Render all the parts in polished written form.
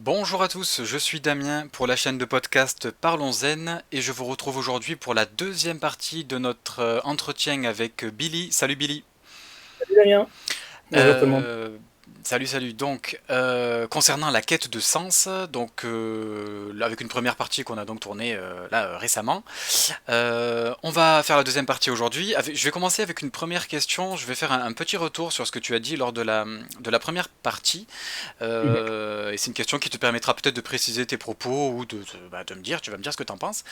Bonjour à tous, je suis Damien pour la chaîne de podcast Parlons Zen et je vous retrouve aujourd'hui pour la deuxième partie de notre entretien avec Billy. Salut Billy. Salut Damien. Bonjour tout le monde. Euh, salut. Donc, concernant la quête de sens, donc là, avec une première partie qu'on a donc tournée récemment, on va faire la deuxième partie aujourd'hui. Je vais commencer avec une première question. Je vais faire un petit retour sur ce que tu as dit lors de la première partie. Mhm. Et c'est une question qui te permettra peut-être de préciser tes propos ou de me dire, tu vas me dire ce que tu en penses.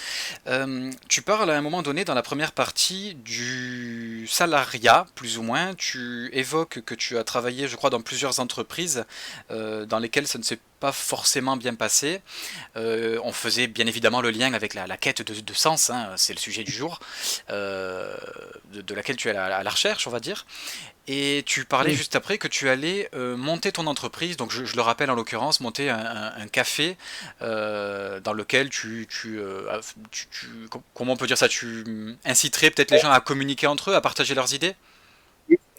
Tu parles à un moment donné dans la première partie du salariat, plus ou moins. Tu évoques que tu as travaillé, je crois, dans plusieurs entreprises dans lesquelles ça ne s'est pas forcément bien passé. On faisait bien évidemment le lien avec la quête de sens, hein, c'est le sujet du jour, de laquelle tu es à la recherche, on va dire. Et tu parlais Mhm. juste après que tu allais monter ton entreprise, donc je le rappelle en l'occurrence, monter un café dans lequel comment on peut dire ça, tu inciterais peut-être les gens à communiquer entre eux, à partager leurs idées?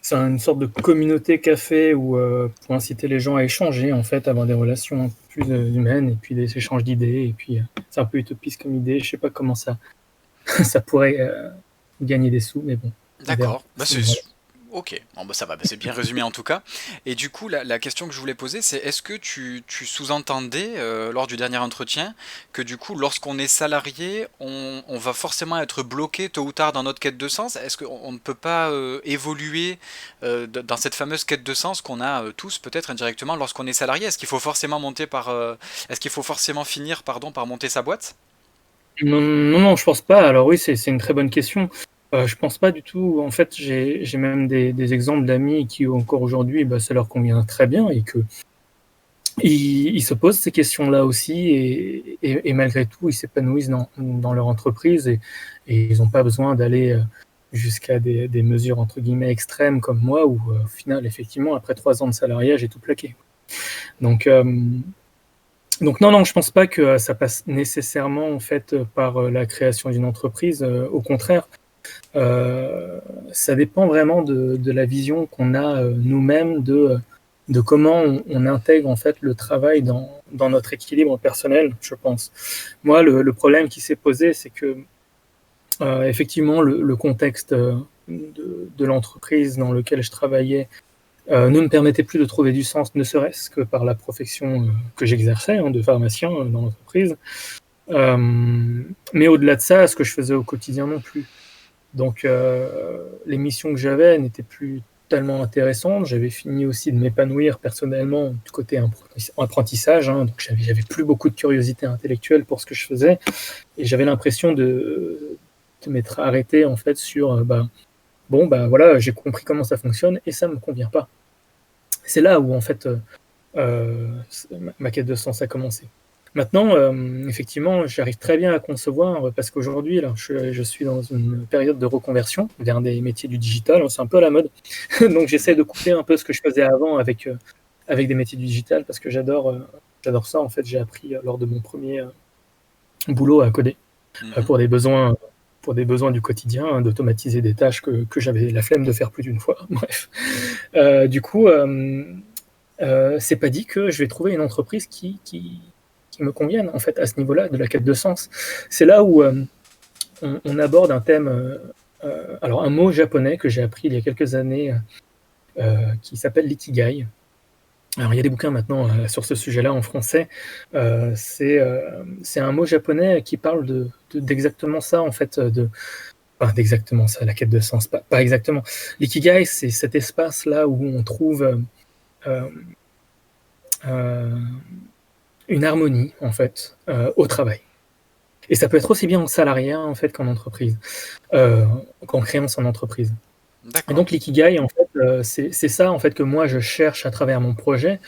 C'est une sorte de communauté café où, pour inciter les gens à échanger, en fait, avoir des relations un peu plus humaines et puis des échanges d'idées. Et puis, c'est un peu utopiste comme idée. Je sais pas comment ça, ça pourrait gagner des sous, mais bon, on verra. D'accord, bah c'est Voilà. ok, bon, bah ça va, bah c'est bien résumé en tout cas. Et du coup, la question que je voulais poser, c'est est-ce que tu sous-entendais lors du dernier entretien que du coup, lorsqu'on est salarié, on va forcément être bloqué tôt ou tard dans notre quête de sens? Est-ce qu'on ne peut pas évoluer dans cette fameuse quête de sens qu'on a tous peut-être indirectement lorsqu'on est salarié? Est-ce qu'il faut forcément finir, pardon, par monter sa boîte? Non, non, non, je pense pas. Alors oui, c'est une très bonne question. Je pense pas du tout. En fait, j'ai même des exemples d'amis qui, encore aujourd'hui, bah, ça leur convient très bien et que ils se posent ces questions-là aussi et malgré tout, ils s'épanouissent dans leur entreprise et ils n'ont pas besoin d'aller jusqu'à des mesures entre guillemets extrêmes comme moi où au final, effectivement, après 3 ans de salariat, j'ai tout plaqué. Donc, euh, donc non, non, je pense pas que ça passe nécessairement en fait par la création d'une entreprise. Au contraire, euh, ça dépend vraiment de la vision qu'on a nous-mêmes de comment on intègre en fait le travail dans notre équilibre personnel, je pense. Moi, le problème qui s'est posé, c'est que effectivement le contexte de l'entreprise dans lequel je travaillais ne me permettait plus de trouver du sens, ne serait-ce que par la profession que j'exerçais, hein, de pharmacien dans l'entreprise. Euh, mais au-delà de ça, ce que je faisais au quotidien non plus. Donc, les missions que j'avais n'étaient plus tellement intéressantes. J'avais fini aussi de m'épanouir personnellement du côté apprentissage. Hein, donc, j'avais plus beaucoup de curiosité intellectuelle pour ce que je faisais. Et j'avais l'impression de m'être arrêté en fait sur bah, bon, bah voilà, j'ai compris comment ça fonctionne et ça me convient pas. C'est là où en fait ma quête de sens a commencé. Maintenant, effectivement, j'arrive très bien à concevoir parce qu'aujourd'hui, là, je suis dans une période de reconversion vers des métiers du digital. C'est un peu à la mode. Donc, j'essaie de couper un peu ce que je faisais avant avec des métiers du digital parce que j'adore ça. En fait, j'ai appris lors de mon premier boulot à coder Mhm. pour pour des besoins du quotidien, hein, d'automatiser des tâches que j'avais la flemme de faire plus d'une fois. Bref. Du coup, c'est pas dit que je vais trouver une entreprise qui me convienne en fait à ce niveau-là de la quête de sens. C'est là où on aborde un thème, alors un mot japonais que j'ai appris il y a quelques années qui s'appelle l'ikigai. Alors il y a des bouquins maintenant sur ce sujet-là en français. C'est un mot japonais qui parle d'exactement ça en fait, enfin, d'exactement ça, la quête de sens, pas exactement. L'ikigai, c'est cet espace-là où on trouve euh, euh, une harmonie en fait au travail. Et ça peut être aussi bien en salariat en fait qu'en entreprise, qu'en créant son entreprise. Et D'accord. donc l'ikigai en fait, c'est ça en fait que moi je cherche à travers mon projet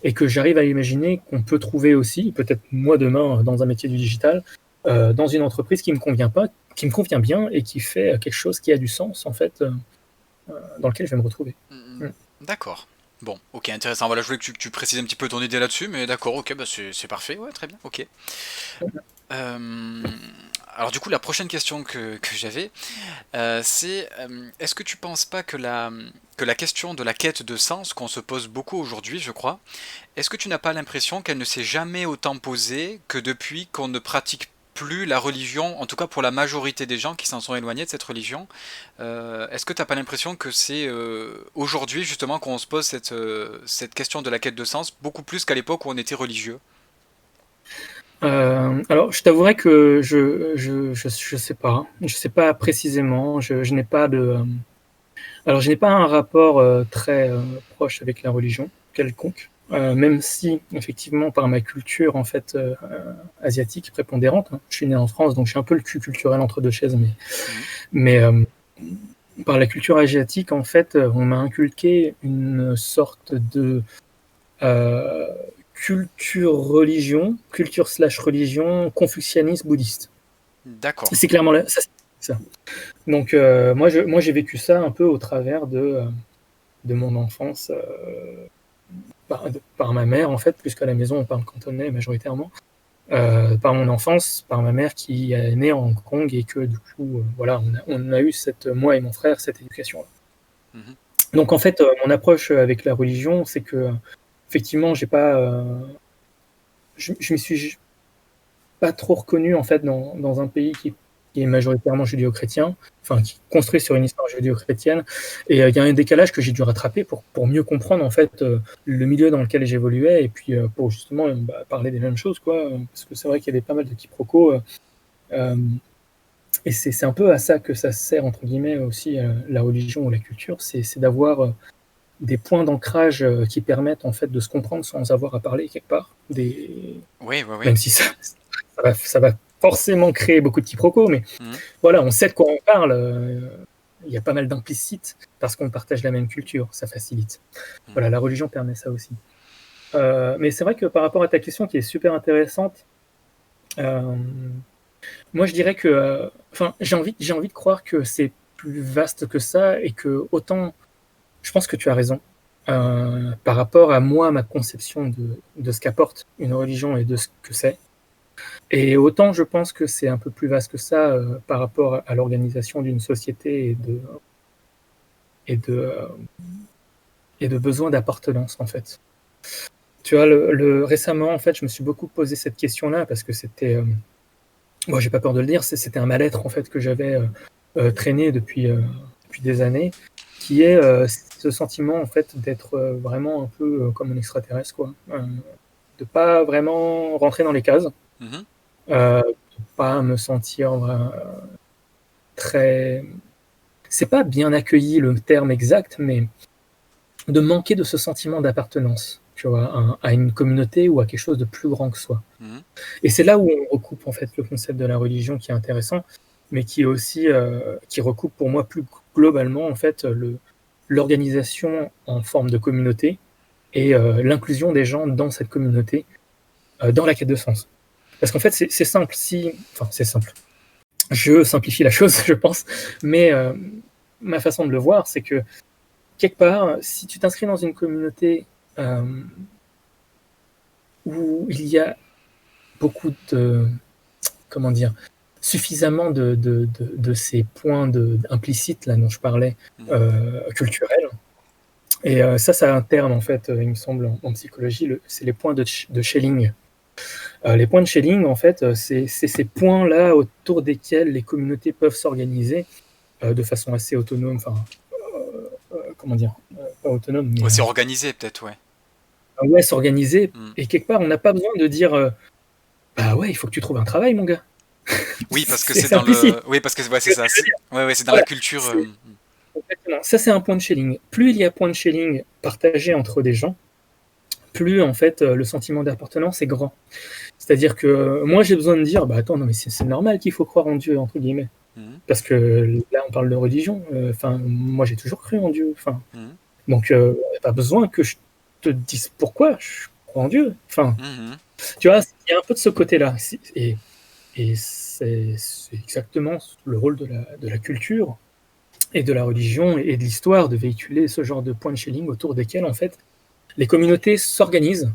et que j'arrive à imaginer qu'on peut trouver aussi, peut-être moi demain dans un métier du digital, dans une entreprise qui me convient pas, qui me convient bien et qui fait quelque chose qui a du sens en fait, dans lequel je vais me retrouver. Mm, Mm. d'accord. Bon, ok, intéressant. Voilà, je voulais que tu précises un petit peu ton idée là-dessus, mais d'accord, ok, bah c'est parfait, ouais, très bien, ok. Euh, alors du coup, la prochaine question que j'avais, c'est est-ce que tu penses pas que la question de la quête de sens qu'on se pose beaucoup aujourd'hui, je crois, est-ce que tu n'as pas l'impression qu'elle ne s'est jamais autant posée que depuis qu'on ne pratique plus la religion, en tout cas pour la majorité des gens qui s'en sont éloignés de cette religion? Est-ce que tu n'as pas l'impression que c'est aujourd'hui justement qu'on se pose cette question de la quête de sens beaucoup plus qu'à l'époque où on était religieux? Alors, je t'avouerai que je sais pas. Je sais pas précisément. Je n'ai pas alors je n'ai pas un rapport très proche avec la religion quelconque. Même si, effectivement, par ma culture en fait asiatique prépondérante, hein, je suis né en France, donc je suis un peu le cul culturel entre deux chaises, Mhm. mais par la culture asiatique, en fait, on m'a inculqué une sorte de euh, culture slash religion, confucianisme bouddhiste. D'accord. C'est clairement ça. Donc moi j'ai vécu ça un peu au travers de mon enfance par ma mère en fait, puisqu'à la maison on parle cantonais majoritairement. Par mon enfance, par ma mère qui est née à Hong Kong et que du coup voilà on a eu moi et mon frère cette éducation là. Mhm. Donc en fait mon approche avec la religion c'est que effectivement j'ai pas je m'y suis pas trop reconnu en fait dans un pays qui est majoritairement judéo-chrétien, enfin qui est construit sur une histoire judéo-chrétienne. Et il y a un décalage que j'ai dû rattraper pour mieux comprendre en fait le milieu dans lequel j'évoluais et puis pour justement parler des mêmes choses quoi. Parce que c'est vrai qu'il y a pas mal de quiproquos. Euh, et c'est un peu à ça que ça sert entre guillemets aussi la religion ou la culture, c'est d'avoir des points d'ancrage qui permettent en fait de se comprendre sans avoir à parler quelque part. Oui, oui, oui. Même si ça va forcément créer beaucoup de quiproquos, mais Mhm. voilà, on sait de quoi on parle. Il y a pas mal d'implicites parce qu'on partage la même culture, ça facilite. Mhm. Voilà, la religion permet ça aussi. Mais c'est vrai que par rapport à ta question qui est super intéressante, euh, moi je dirais que, enfin, j'ai envie de croire que c'est plus vaste que ça et que autant, je pense que tu as raison. Par rapport à moi, ma conception de ce qu'apporte une religion et de ce que c'est. Et autant je pense que c'est un peu plus vaste que ça par rapport à l'organisation d'une société et de, euh, et de besoin d'appartenance en fait. Tu vois, récemment en fait, je me suis beaucoup posé cette question-là parce que c'était, moi j'ai pas peur de le dire, c'était un mal-être en fait que j'avais traîné depuis des années, qui est ce sentiment en fait d'être vraiment un peu comme un extraterrestre quoi, de pas vraiment rentrer dans les cases, Mhm. de pas me sentir très c'est pas bien accueilli le terme exact, mais de manquer de ce sentiment d'appartenance, tu vois, à une communauté ou à quelque chose de plus grand que soi. Mhm. Et c'est là où on recoupe en fait le concept de la religion qui est intéressant, mais qui est aussi qui recoupe pour moi plus globalement en fait l'organisation en forme de communauté et l'inclusion des gens dans cette communauté, dans la quête de sens. Parce qu'en fait c'est simple, enfin c'est simple. Je simplifie la chose, je pense, mais ma façon de le voir, c'est que quelque part, si tu t'inscris dans une communauté euh, où il y a beaucoup de, comment dire, suffisamment de ces points implicites là dont je parlais, Mhm. culturels, et ça a un terme en fait, il me semble, en psychologie, c'est les points de Schelling. Les points de Schelling, en fait, c'est ces points-là autour desquels les communautés peuvent s'organiser de façon assez autonome, enfin, comment dire, pas autonome, mais Ouais, c'est organisé peut-être, ouais. ouais, s'organiser. Mhm. Et quelque part, on n'a pas besoin de dire bah ouais, il faut que tu trouves un travail, mon gars. Oui, parce que c'est C'est dans le. implicite. Oui, parce que ouais, c'est ça. Ouais, ouais, c'est dans la Voilà. culture. Exactement. Ça, c'est un point de shelling. Plus il y a point de shelling partagé entre des gens, plus en fait le sentiment d'appartenance est grand. C'est-à-dire que moi, j'ai besoin de dire bah attends, non, mais c'est normal qu'il faut croire en Dieu, entre guillemets. Mhm. Parce que là, on parle de religion. Enfin, moi, j'ai toujours cru en Dieu. Enfin, Mhm. donc, pas besoin que je te dise pourquoi je crois en Dieu. Enfin, Mhm. tu vois, il y a un peu de ce côté-là. Et c'est exactement le rôle de la culture et de la religion et de l'histoire de véhiculer ce genre de point de shelling autour desquels, en fait, les communautés s'organisent.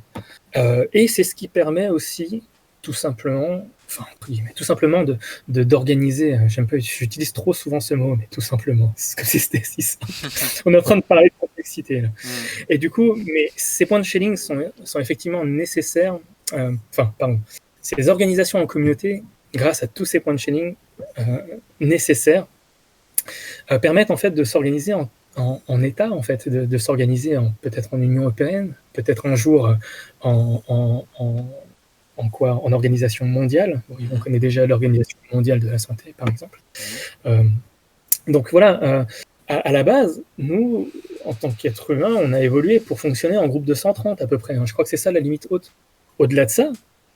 Et c'est ce qui permet aussi, tout simplement, enfin, entre guillemets, tout simplement d'organiser, j'aime pas, j'utilise trop souvent ce mot, mais tout simplement, c'est comme si c'était si simple. On est en train de parler de complexité, là. Mm. Et du coup, mais ces points de sharing sont effectivement nécessaires, pardon, ces organisations en communauté, grâce à tous ces points de sharing euh, nécessaires, permettent en fait de s'organiser en État, en fait, de s'organiser peut-être en Union européenne, peut-être un jour en quoi, en organisation mondiale. Bon, on connaît déjà l'Organisation mondiale de la santé, par exemple. Euh, donc voilà, à la base, nous, en tant qu'êtres humains, on a évolué pour fonctionner en groupe de 130 à peu près. Je crois que c'est ça la limite haute. Au-delà de ça,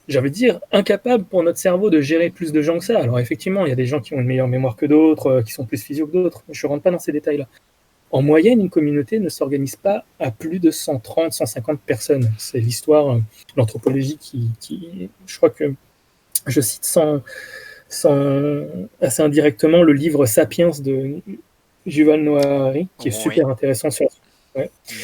j'avais dire, incapable pour notre cerveau de gérer plus de gens que ça. Alors effectivement, il y a des gens qui ont une meilleure mémoire que d'autres, qui sont plus physio que d'autres. Je ne rentre pas dans ces détails-là. En moyenne, une communauté ne s'organise pas à plus de 130, 150 personnes. C'est l'histoire, l'anthropologie je crois que je cite assez indirectement le livre Sapiens de Yuval Noah Harari, qui est Oui. super intéressant sur ouais. Mm.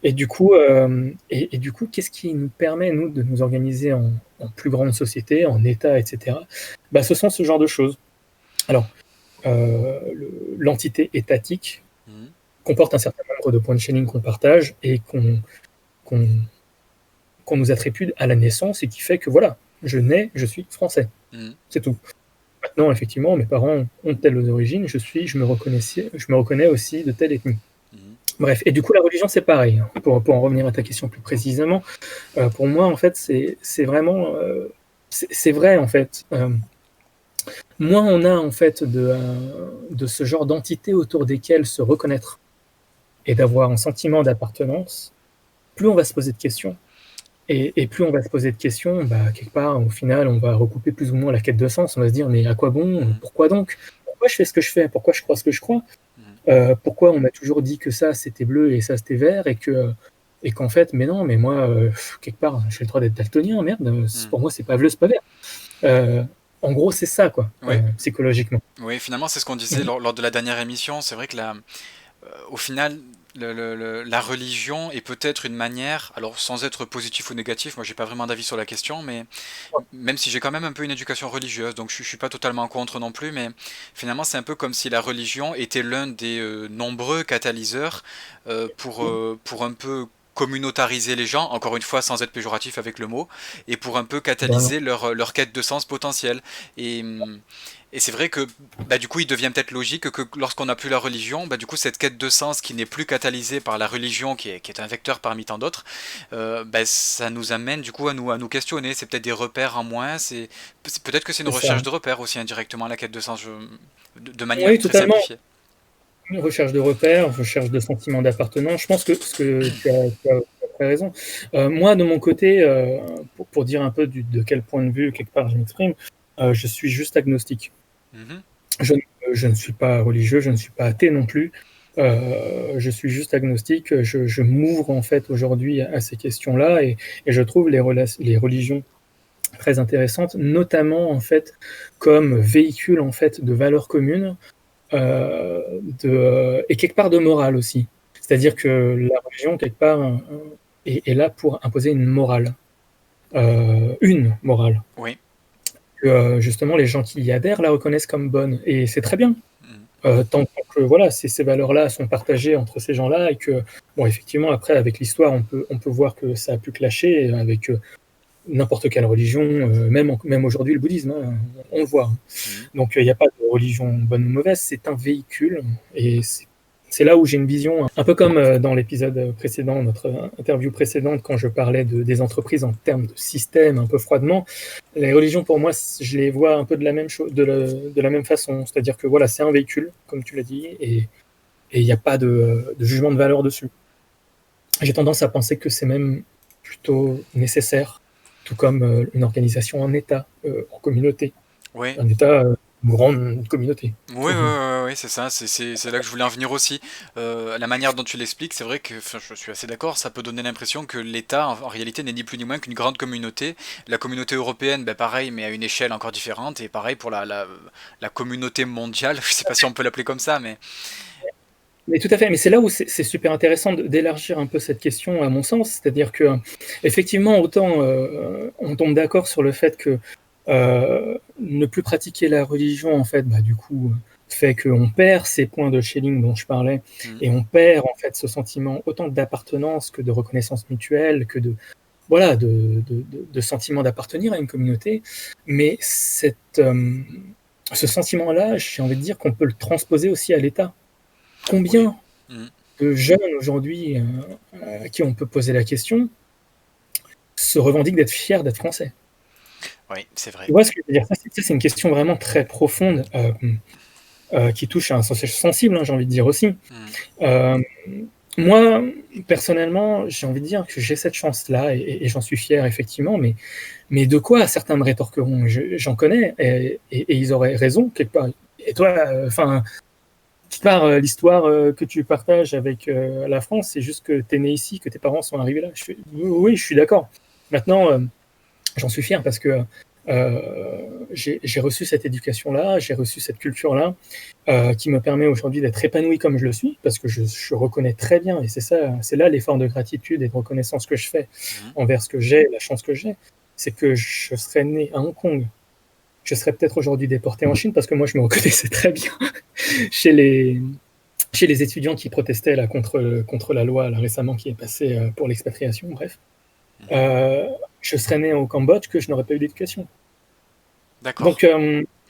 Et du coup, qu'est-ce qui nous permet, nous, de nous organiser en plus grande société, en État, etc. Bah, ce sont ce genre de choses. Alors, l'entité étatique Mm. comporte un certain nombre de points de sharing qu'on partage et qu'on nous attribue à la naissance et qui fait que voilà, je nais, je suis français. Mm. C'est tout. Maintenant, effectivement, mes parents ont telles origines, je me reconnais aussi de telle ethnie. Mm. Bref, et du coup, la religion, c'est pareil. Pour en revenir à ta question plus précisément, pour moi, en fait, c'est vraiment, c'est vrai, en fait. Moins on a en fait de ce genre d'entités autour desquelles se reconnaître et d'avoir un sentiment d'appartenance, plus on va se poser de questions. Et plus on va se poser de questions, bah, quelque part, au final, on va recouper plus ou moins la quête de sens. On va se dire, mais à quoi bon? Mm. Pourquoi donc? Pourquoi je fais ce que je fais? Pourquoi je crois ce que je crois? Mm. Pourquoi on m'a toujours dit que ça, c'était bleu et ça, c'était vert et qu'en fait, mais non, mais moi, quelque part, j'ai le droit d'être daltonien, merde, Mm. pour moi, c'est pas bleu, c'est pas vert. Euh, En gros, c'est ça, quoi, Oui. psychologiquement. Oui, finalement, c'est ce qu'on disait lors de la dernière émission. C'est vrai que au final, la religion est peut-être une manière, alors sans être positif ou négatif, moi j'ai pas vraiment d'avis sur la question, mais même si j'ai quand même un peu une éducation religieuse, donc je suis pas totalement contre non plus, mais finalement c'est un peu comme si la religion était l'un des nombreux catalyseurs pour un peu communautariser les gens, encore une fois sans être péjoratif avec le mot, et pour un peu Ben non. catalyser leur quête de sens potentiel. Et, et c'est vrai que bah, du coup il devient peut-être logique que lorsqu'on n'a plus la religion, bah, du coup cette quête de sens qui n'est plus catalysée par la religion, qui est un vecteur parmi tant d'autres, bah, ça nous amène du coup à nous questionner. C'est peut-être des repères en moins, peut-être que c'est une C'est ça. recherche de repères aussi indirectement la quête de sens, de manière Oui, très totalement. simplifiée. Une recherche de repères, recherche de sentiment d'appartenance. Je pense que, tu as très raison. Moi, de mon côté, pour dire un peu de quel point de vue, quelque part, je m'exprime, je suis juste agnostique. Mhm. Je, je ne suis pas religieux, je ne suis pas athée non plus. Je suis juste agnostique. Je m'ouvre en fait aujourd'hui à ces questions-là et je trouve les religions très intéressantes, notamment en fait comme véhicule en fait de valeurs communes et quelque part de morale aussi. C'est-à-dire que la religion, quelque part, est là pour imposer une morale, Oui. que justement les gens qui y adhèrent la reconnaissent comme bonne. Et c'est très bien. Mhm. Tant que voilà, ces valeurs-là sont partagées entre ces gens-là et que, bon, effectivement, après, avec l'histoire, on peut voir que ça a pu clasher avec n'importe quelle religion, même aujourd'hui le bouddhisme, hein, on le voit. Mhm. Donc il n'y a pas de religion bonne ou mauvaise, c'est un véhicule et c'est là où j'ai une vision, un peu comme dans l'épisode précédent, notre interview précédente, quand je parlais des entreprises en termes de système, un peu froidement. Les religions, pour moi, je les vois un peu de la même chose, de la même façon. C'est-à-dire que voilà, c'est un véhicule, comme tu l'as dit, et il n'y a pas de jugement de valeur dessus. J'ai tendance à penser que c'est même plutôt nécessaire, tout comme une organisation en État, en communauté. Oui. Un État, une grande communauté. Oui, oui, oui, oui, c'est ça, c'est là que je voulais en venir aussi. La manière dont tu l'expliques, c'est vrai que enfin, je suis assez d'accord, ça peut donner l'impression que l'État, en réalité, n'est ni plus ni moins qu'une grande communauté. La communauté européenne, ben, pareil, mais à une échelle encore différente, et pareil pour la communauté mondiale, je sais pas si on peut l'appeler comme ça, mais... Mais tout à fait, mais c'est là où c'est super intéressant d'élargir un peu cette question, à mon sens. C'est-à-dire que, effectivement, autant on tombe d'accord sur le fait que Ne plus pratiquer la religion, en fait, bah, du coup, fait qu'on perd ces points de Schelling dont je parlais, Mhm. et on perd en fait ce sentiment autant d'appartenance que de reconnaissance mutuelle, que de voilà, de sentiment d'appartenir à une communauté. Mais ce sentiment-là, j'ai envie de dire qu'on peut le transposer aussi à l'État. Oui. Combien Mhm. de jeunes aujourd'hui à qui on peut poser la question se revendiquent d'être fiers d'être français? Oui, c'est vrai. Tu vois ce que je veux dire? Ça, c'est une question vraiment très profonde qui touche à un sujet sensible, hein, j'ai envie de dire aussi. Mhm. Euh, Moi, personnellement, j'ai envie de dire que j'ai cette chance-là et j'en suis fier, effectivement, mais de quoi certains me rétorqueront? J'en connais et ils auraient raison, quelque part. Et toi, enfin, quelque part, l'histoire que tu partages avec la France, c'est juste que tu es né ici, que tes parents sont arrivés là. Oui, je suis d'accord. Maintenant, j'en suis fier parce que j'ai reçu cette éducation-là, j'ai reçu cette culture-là, qui me permet aujourd'hui d'être épanoui comme je le suis, parce que je reconnais très bien, et c'est ça, c'est là l'effort de gratitude et de reconnaissance que je fais Mhm. envers ce que j'ai, la chance que j'ai, c'est que je serais né à Hong Kong. Je serais peut-être aujourd'hui déporté en Chine parce que moi je me reconnaissais très bien chez les, chez les étudiants qui protestaient là, contre la loi là, récemment qui est passée pour l'expatriation, bref. Mhm. Euh, je serais né au Cambodge que je n'aurais pas eu d'éducation. D'accord.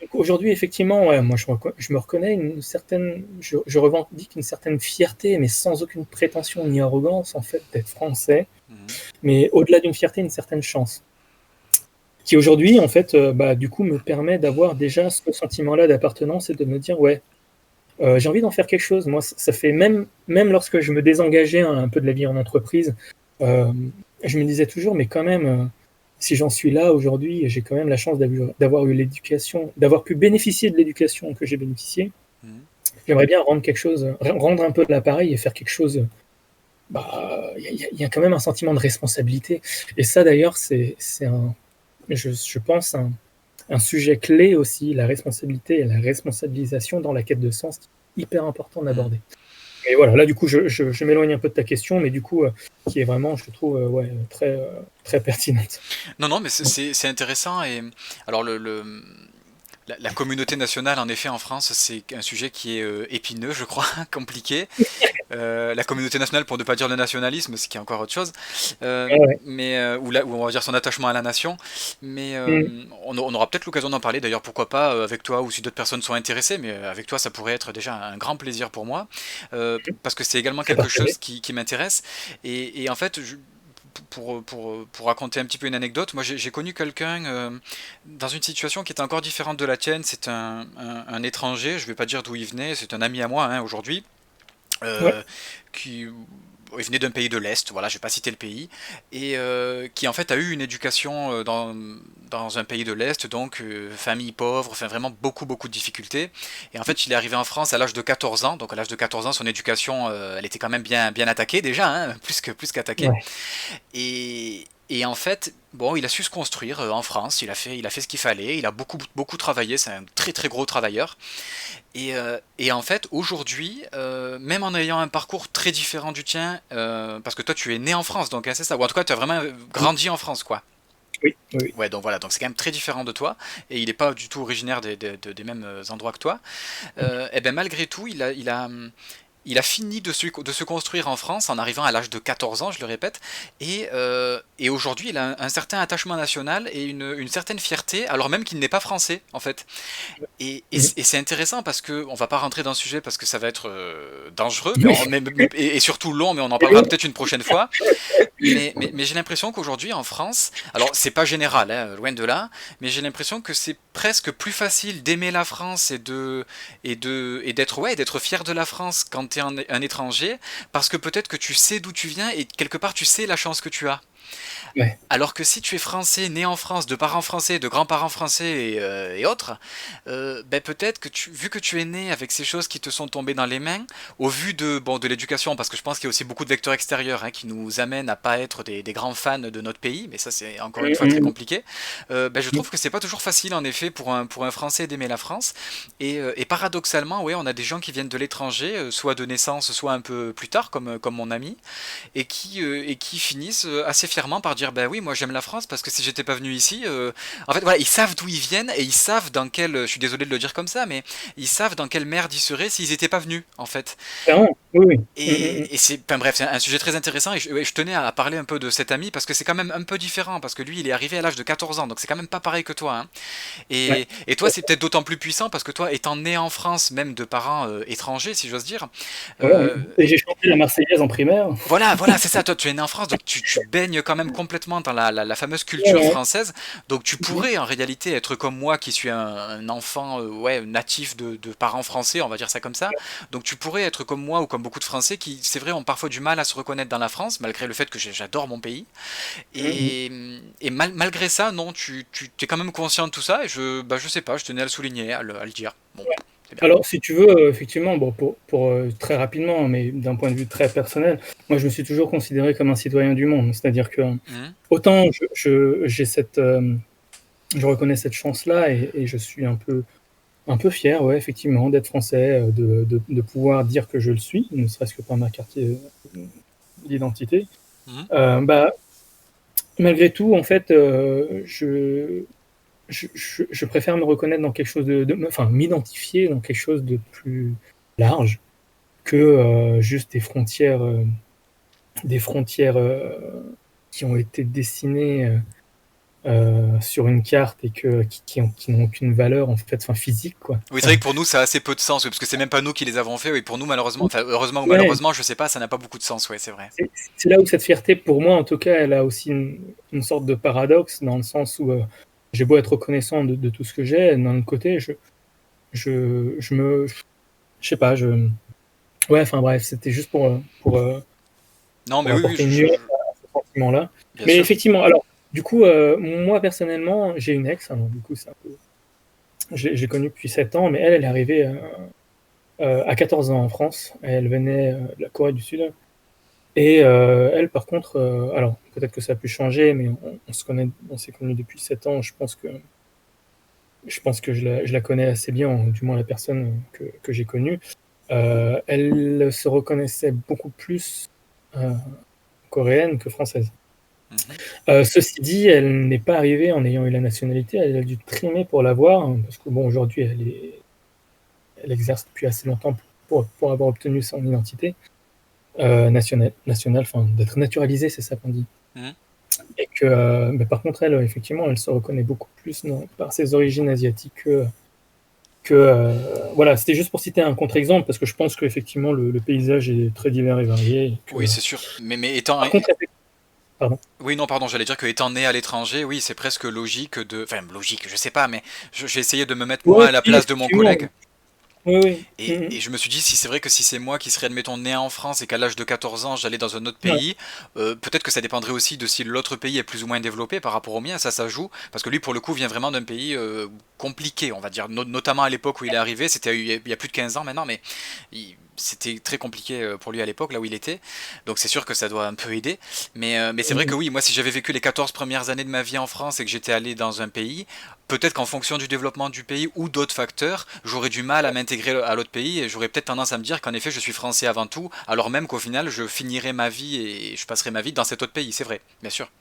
Donc aujourd'hui, effectivement, ouais, moi je me reconnais une certaine, je revendique une certaine fierté, mais sans aucune prétention ni arrogance, en fait, d'être français. Mhm. Mais au-delà d'une fierté, une certaine chance, qui aujourd'hui, en fait, bah, du coup, me permet d'avoir déjà ce sentiment-là d'appartenance et de me dire, ouais, j'ai envie d'en faire quelque chose. Moi, ça fait même lorsque je me désengageais un peu de la vie en entreprise, euh, je me disais toujours, mais quand même, si j'en suis là aujourd'hui, j'ai quand même la chance d'avoir eu l'éducation, d'avoir pu bénéficier de l'éducation que j'ai bénéficié. Mhm. J'aimerais bien rendre quelque chose, rendre un peu de l'appareil et faire quelque chose. Bah, il y a quand même un sentiment de responsabilité. Et ça, d'ailleurs, c'est je pense, un sujet clé aussi, la responsabilité et la responsabilisation dans la quête de sens, hyper important Mhm. d'aborder. Et voilà, là, du coup, je m'éloigne un peu de ta question, mais du coup, qui est vraiment, je trouve, ouais, très pertinente. Non, non, mais c'est intéressant. Et alors, la communauté nationale, en effet, en France, c'est un sujet qui est épineux, je crois, compliqué. La communauté nationale, pour ne pas dire le nationalisme, ce qui est encore autre chose, Ah ouais. ou on va dire son attachement à la nation. Mais Mm. on aura peut-être l'occasion d'en parler, d'ailleurs, pourquoi pas avec toi, ou si d'autres personnes sont intéressées, mais avec toi, ça pourrait être déjà un grand plaisir pour moi, parce que c'est également C'est quelque chose partagé. qui m'intéresse. Et en fait, pour raconter un petit peu une anecdote, moi j'ai connu quelqu'un dans une situation qui était encore différente de la tienne. C'est un étranger, je vais pas dire d'où il venait, c'est un ami à moi hein, aujourd'hui, Ouais. euh, qui il venait d'un pays de l'Est, voilà, je vais pas citer le pays, et qui en fait a eu une éducation dans un pays de l'Est, donc famille pauvre, enfin vraiment beaucoup de difficultés. Et en fait, il est arrivé en France à l'âge de 14 ans, donc à l'âge de 14 ans, son éducation, elle était quand même bien attaquée déjà, hein, plus qu'attaquée. Ouais. Et en fait, bon, il a su se construire en France, il a fait ce qu'il fallait, il a beaucoup travaillé, c'est un très gros travailleur. Et en fait, aujourd'hui, même en ayant un parcours très différent du tien, parce que toi tu es né en France, donc hein, c'est ça, ou en tout cas tu as vraiment Mm. grandi en France, quoi. Oui. Oui. Oui. Ouais, donc voilà, donc c'est quand même très différent de toi, et il n'est pas du tout originaire des mêmes endroits que toi. Et ben malgré tout, il a fini de se construire en France en arrivant à l'âge de 14 ans, je le répète, et aujourd'hui il a un certain attachement national et une certaine fierté, alors même qu'il n'est pas français en fait. Mm. Et c'est intéressant parce que, on va pas rentrer dans le sujet parce que ça va être dangereux, Oui. et surtout long, mais on en Et parlera donc, peut-être une prochaine fois. Mais j'ai l'impression qu'aujourd'hui en France, alors c'est pas général, hein, loin de là, mais j'ai l'impression que c'est presque plus facile d'aimer la France et d'être ouais, d'être fier de la France quand tu es un étranger, parce que peut-être que tu sais d'où tu viens et quelque part tu sais la chance que tu as. ouais. Alors que si tu es français, né en France, de parents français, de grands-parents français et autres, ben peut-être que vu que tu es né avec ces choses qui te sont tombées dans les mains, au vu de l'éducation, parce que je pense qu'il y a aussi beaucoup de vecteurs extérieurs hein, qui nous amènent à pas être des grands fans de notre pays, mais ça c'est encore une fois très Mm. compliqué. Ben je trouve que c'est pas toujours facile en effet pour un Français d'aimer la France. Et paradoxalement, ouais, on a des gens qui viennent de l'étranger, soit de naissance, soit un peu plus tard, comme mon ami, et qui finissent assez fièrement par dire ben oui, moi j'aime la France parce que si j'étais pas venu ici, en fait voilà, ils savent d'où ils viennent et ils savent dans quelle, je suis désolé de le dire comme ça, mais ils savent dans quelle merde ils seraient s'ils étaient pas venus en fait. Clairement, oui, oui. Et c'est, enfin bref, c'est un sujet très intéressant et je tenais à parler un peu de cet ami parce que c'est quand même un peu différent parce que lui il est arrivé à l'âge de 14 ans donc c'est quand même pas pareil que toi, hein. Ouais. Et toi c'est peut-être d'autant plus puissant parce que toi étant né en France même de parents étrangers si j'ose dire, Ouais. euh, Et j'ai chanté la Marseillaise en primaire. voilà, c'est ça, toi tu es né en France, donc tu baignes quand même complètement dans la fameuse culture Ouais, française, donc tu ouais. pourrais en réalité être comme moi qui suis un enfant ouais, natif de parents français, on va dire ça comme ça, donc tu pourrais être comme moi ou comme beaucoup de Français qui, c'est vrai, ont parfois du mal à se reconnaître dans la France, malgré le fait que j'adore mon pays, Mhm. et malgré ça, non, tu es quand même conscient de tout ça, et je sais pas, je tenais à le souligner, à le dire, bon, c'est bien. Alors, si tu veux, effectivement, bon, très rapidement, mais d'un point de vue très personnel, moi, je me suis toujours considéré comme un citoyen du monde. C'est-à-dire que Mhm. autant j'ai je reconnais cette chance-là et je suis un peu fier, ouais, effectivement, d'être français, de pouvoir dire que je le suis, ne serait-ce que par ma carte d'identité. Mhm. Bah, malgré tout, en fait, je préfère me reconnaître dans quelque chose enfin, m'identifier dans quelque chose de plus large que juste des frontières qui ont été dessinées sur une carte et qui n'ont aucune valeur en fait, enfin physique quoi. Oui, c'est vrai que pour nous, ça a assez peu de sens, oui, parce que c'est même pas nous qui les avons fait. Oui, pour nous, malheureusement, enfin, heureusement ou Ouais, malheureusement, je sais pas, ça n'a pas beaucoup de sens, ouais, c'est vrai. c'est là où cette fierté, pour moi en tout cas, elle a aussi une sorte de paradoxe dans le sens où j'ai beau être reconnaissant de tout ce que j'ai, d'un autre côté, je sais pas, ouais, enfin bref, c'était juste Non, mais pour oui, oui, apporter une nuance à ce sentiment-là. bien Mais sûr. effectivement, alors, du coup, moi personnellement, j'ai une ex, alors du coup, j'ai connu depuis 7 ans, mais elle est arrivée à 14 ans en France. Elle venait de la Corée du Sud. Et elle, par contre, alors peut-être que ça a pu changer, mais on s'est connus depuis 7 ans. Je pense que je la connais assez bien, du moins la personne que j'ai connue. Elle se reconnaissait beaucoup plus euh, coréenne que française. Mhm. Ceci dit, elle n'est pas arrivée en ayant eu la nationalité, elle a dû trimer pour l'avoir, hein, parce que bon, aujourd'hui, elle exerce depuis assez longtemps pour avoir obtenu son identité nationale, enfin, d'être naturalisée, c'est ça qu'on dit. Mhm. Et que, mais par contre, elle, effectivement, elle se reconnaît beaucoup plus par ses origines asiatiques voilà, c'était juste pour citer un contre-exemple, parce que je pense qu'effectivement, le paysage est très divers et varié. Et que, Oui, c'est sûr. Mais étant, par contre, pardon. oui, non, pardon, j'allais dire que étant né à l'étranger, oui, c'est presque logique de, enfin, logique, je sais pas, mais j'ai essayé de me mettre moi Ouais, à la si, place de mon effectivement. collègue. Oui, oui. Et je me suis dit, si c'est vrai que si c'est moi qui serais, admettons, né en France et qu'à l'âge de 14 ans, j'allais dans un autre Ouais. pays, peut-être que ça dépendrait aussi de si l'autre pays est plus ou moins développé par rapport au mien, ça joue, parce que lui, pour le coup, vient vraiment d'un pays compliqué, on va dire, notamment à l'époque où il est arrivé, c'était il y a plus de 15 ans maintenant, mais c'était très compliqué pour lui à l'époque, là où il était, donc c'est sûr que ça doit un peu aider, mais c'est vrai que oui, moi, si j'avais vécu les 14 premières années de ma vie en France et que j'étais allé dans un pays, peut-être qu'en fonction du développement du pays ou d'autres facteurs, j'aurais du mal à m'intégrer à l'autre pays et j'aurais peut-être tendance à me dire qu'en effet je suis français avant tout, alors même qu'au final je finirai ma vie et je passerai ma vie dans cet autre pays, c'est vrai, bien sûr.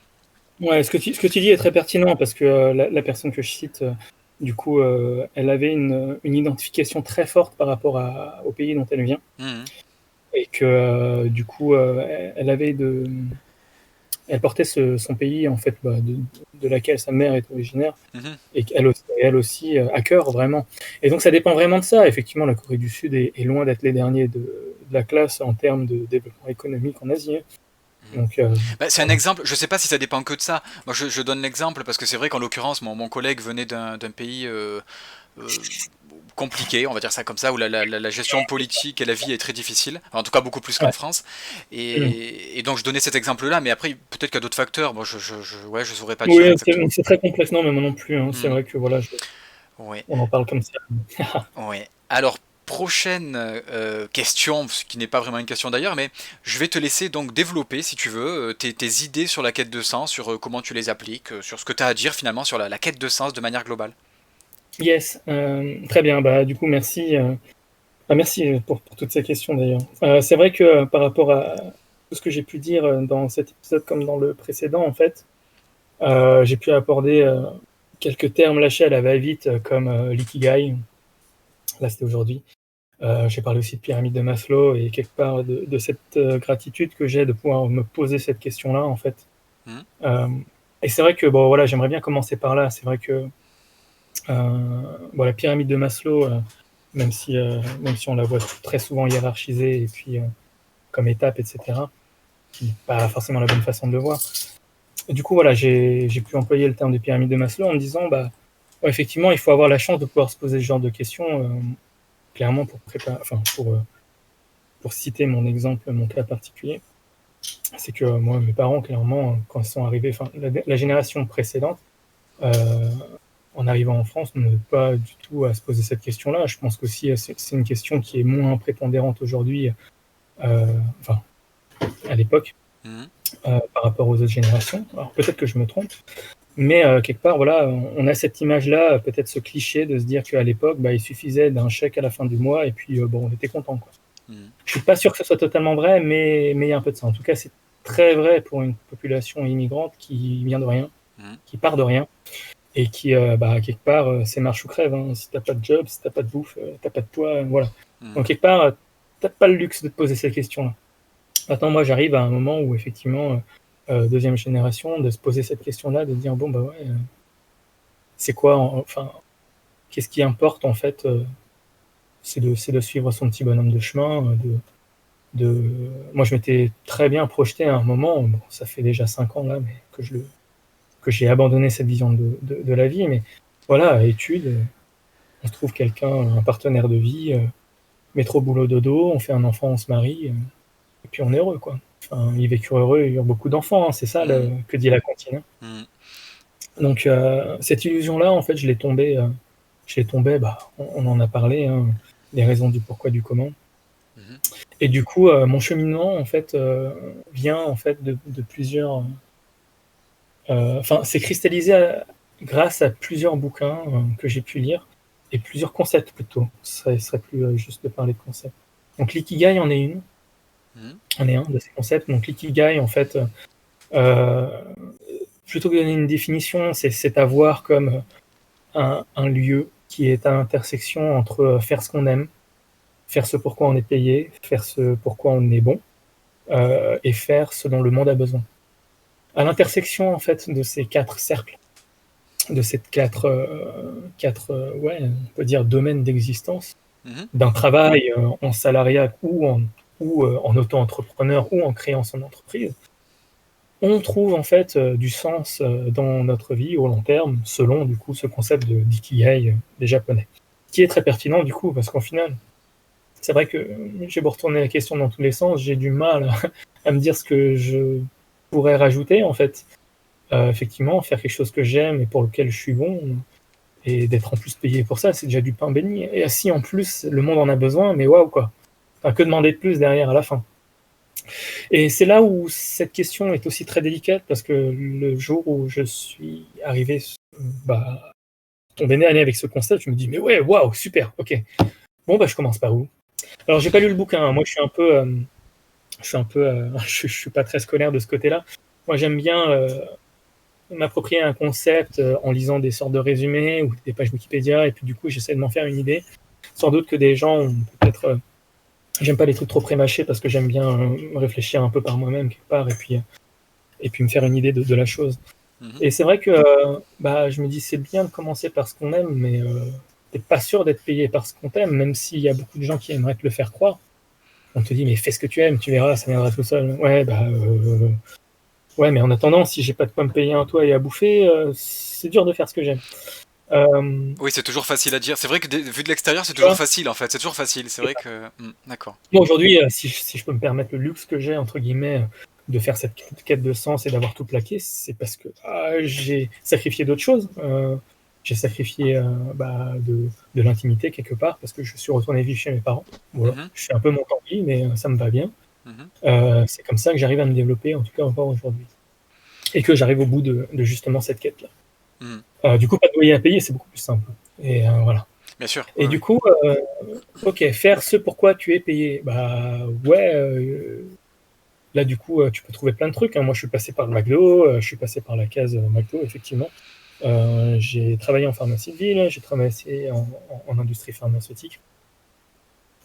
Ouais, ce que tu dis est très pertinent parce que la personne que je cite, du coup, elle avait une identification très forte par rapport au pays dont elle vient Mhm, et que du coup, elle avait elle portait son pays en fait, bah, de laquelle sa mère est originaire mhm. et elle aussi à cœur vraiment. Et donc ça dépend vraiment de ça. Effectivement, la Corée du Sud est loin d'être les derniers de la classe en termes de développement économique en Asie, hein. Donc Bah, c'est un voilà. exemple, je sais pas si ça dépend que de ça. Moi je donne l'exemple parce que c'est vrai qu'en l'occurrence mon collègue venait d'un pays euh, compliqué, on va dire ça comme ça, où la gestion politique et la vie est très difficile, en tout cas beaucoup plus qu'en Ouais. France. Mm. Et donc je donnais cet exemple-là, mais après peut-être qu'il y a d'autres facteurs, bon, ouais, je saurais pas dire Oui, exactement. c'est très complexe, non, mais moi non plus, hein. C'est Hmm, vrai que voilà, ouais. on en parle comme ça. Ouais. Alors, prochaine question, ce qui n'est pas vraiment une question d'ailleurs, mais je vais te laisser donc développer, si tu veux, tes idées sur la quête de sens, sur comment tu les appliques, sur ce que tu as à dire finalement sur la quête de sens de manière globale. Yes, très bien. Bah, du coup, merci. Merci pour toutes ces questions d'ailleurs. C'est vrai que par rapport à tout ce que j'ai pu dire dans cet épisode comme dans le précédent, en fait. J'ai pu aborder quelques termes lâchés à la va-vite comme l'ikigai. Là, c'était aujourd'hui. J'ai parlé aussi de pyramide de Maslow et quelque part de cette gratitude que j'ai de pouvoir me poser cette question-là, en fait. Mhm. Euh, et c'est vrai que bon, voilà, j'aimerais bien commencer par là. C'est vrai que bon, la pyramide de Maslow, même si on la voit très souvent hiérarchisée et puis comme étape, etc., qui n'est pas forcément la bonne façon de le voir. Et du coup, voilà, j'ai pu employer le terme de pyramide de Maslow en me disant, bah, ouais, effectivement, il faut avoir la chance de pouvoir se poser ce genre de questions, clairement pour préparer, enfin, pour citer mon exemple, mon cas particulier. C'est que moi, mes parents, clairement, quand ils sont arrivés, enfin, la génération précédente, euh, en arrivant en France, n'ont pas du tout à se poser cette question-là. Je pense qu'aussi, c'est une question qui est moins prépondérante aujourd'hui, euh, enfin, à l'époque, Mhm. par rapport aux autres générations. Alors peut-être que je me trompe, mais quelque part, voilà, on a cette image-là, peut-être ce cliché de se dire qu'à l'époque, bah, il suffisait d'un chèque à la fin du mois et puis bon, on était content, quoi. Mhm. Je suis pas sûr que ce soit totalement vrai, mais il y a un peu de ça. En tout cas, c'est très vrai pour une population immigrante qui vient de rien, Mhm. qui part de rien et qui, bah, quelque part, c'est marche ou crève. Hein. Si t'as pas de job, si t'as pas de bouffe, t'as pas de toit, voilà. Mhm. Donc quelque part, t'as pas le luxe de te poser cette question-là. Maintenant, moi, j'arrive à un moment où effectivement, deuxième génération, de se poser cette question-là, de dire bon bah ouais, c'est quoi, enfin, qu'est-ce qui importe en fait, c'est de suivre son petit bonhomme de chemin, de... Moi, je m'étais très bien projeté à un moment, bon, ça fait déjà 5 ans là, mais que j'ai abandonné cette vision de la vie, mais voilà, études, on se trouve quelqu'un, un partenaire de vie, métro, boulot, dodo, on fait un enfant, on se marie, et puis on est heureux, quoi. Enfin, il vécu heureux, il y a beaucoup d'enfants, hein, c'est ça Mhm. que dit la cantine. Hein. Mhm. Donc, cette illusion-là, en fait, je l'ai tombé, bah, on en a parlé, hein, les raisons du pourquoi, du comment. Mhm. Et du coup, mon cheminement, en fait, vient en fait de plusieurs. Enfin, c'est cristallisé grâce à plusieurs bouquins que j'ai pu lire et plusieurs concepts plutôt. Ce serait plus juste de parler de concepts. Donc, l'ikigai Mhm. en est un de ces concepts. Donc, l'ikigai, en fait, euh, plutôt que de donner une définition, c'est à voir comme un lieu qui est à l'intersection entre faire ce qu'on aime, faire ce pourquoi on est payé, faire ce pourquoi on est bon, et faire ce dont le monde a besoin. À l'intersection en fait de ces quatre cercles, de ces quatre ouais, on peut dire domaines d'existence, Mhm. d'un travail en salariat ou en auto-entrepreneur ou en créant son entreprise, on trouve en fait du sens dans notre vie au long terme, selon du coup ce concept d'ikigai des japonais, qui est très pertinent du coup parce qu'en final, c'est vrai que j'ai beau retourner la question dans tous les sens, j'ai du mal à me dire ce que je pourrais rajouter en fait. Effectivement, faire quelque chose que j'aime et pour lequel je suis bon, et d'être en plus payé pour ça, c'est déjà du pain béni. Et si en plus le monde en a besoin, mais waouh quoi. Enfin, que demander de plus derrière à la fin. Et c'est là où cette question est aussi très délicate parce que le jour où je suis arrivé, bah, tombé nez à nez avec ce concept, je me dis mais ouais, waouh, super, ok. Bon bah je commence par où? Alors j'ai pas lu le bouquin. Hein. Moi je suis un peu, je suis pas très scolaire de ce côté-là. Moi j'aime bien m'approprier un concept en lisant des sortes de résumés ou des pages Wikipédia et puis du coup j'essaie de m'en faire une idée. Sans doute que des gens ont peut-être j'aime pas les trucs trop prémâchés parce que j'aime bien réfléchir un peu par moi-même quelque part et puis me faire une idée de la chose. Mhm. Et c'est vrai que bah, je me dis c'est bien de commencer par ce qu'on aime, mais t'es pas sûr d'être payé par ce qu'on t'aime, même s'il y a beaucoup de gens qui aimeraient te le faire croire. On te dit mais fais ce que tu aimes, tu verras, ça viendra tout seul. Ouais, bah ouais, mais en attendant, si j'ai pas de quoi me payer un toit et à bouffer, c'est dur de faire ce que j'aime. Euh, Oui, c'est toujours facile à dire. C'est vrai que vu de l'extérieur, c'est Tu toujours vois, facile en fait. C'est toujours facile. C'est c'est vrai ça. que. D'accord. Moi aujourd'hui, si je peux me permettre le luxe que j'ai entre guillemets de faire cette quête de sens et d'avoir tout plaqué, c'est parce que j'ai sacrifié d'autres choses. J'ai sacrifié bah, de l'intimité quelque part parce que je suis retourné vivre chez mes parents. Voilà, Mhm. je fais un peu mon temps de vie, mais ça me va bien. Mhm. C'est comme ça que j'arrive à me développer, en tout cas encore aujourd'hui, et que j'arrive au bout de justement cette quête-là. Mhm. Du coup, pas de loyer à payer, c'est beaucoup plus simple. Et voilà. Bien sûr. Et Ouais, du ouais. coup, ok, faire ce pourquoi tu es payé. Bah ouais, Là, du coup, tu peux trouver plein de trucs, hein. Moi, je suis passé par le McDo, je suis passé par la case McDo, effectivement. J'ai travaillé en pharmacie de ville, j'ai travaillé en industrie pharmaceutique.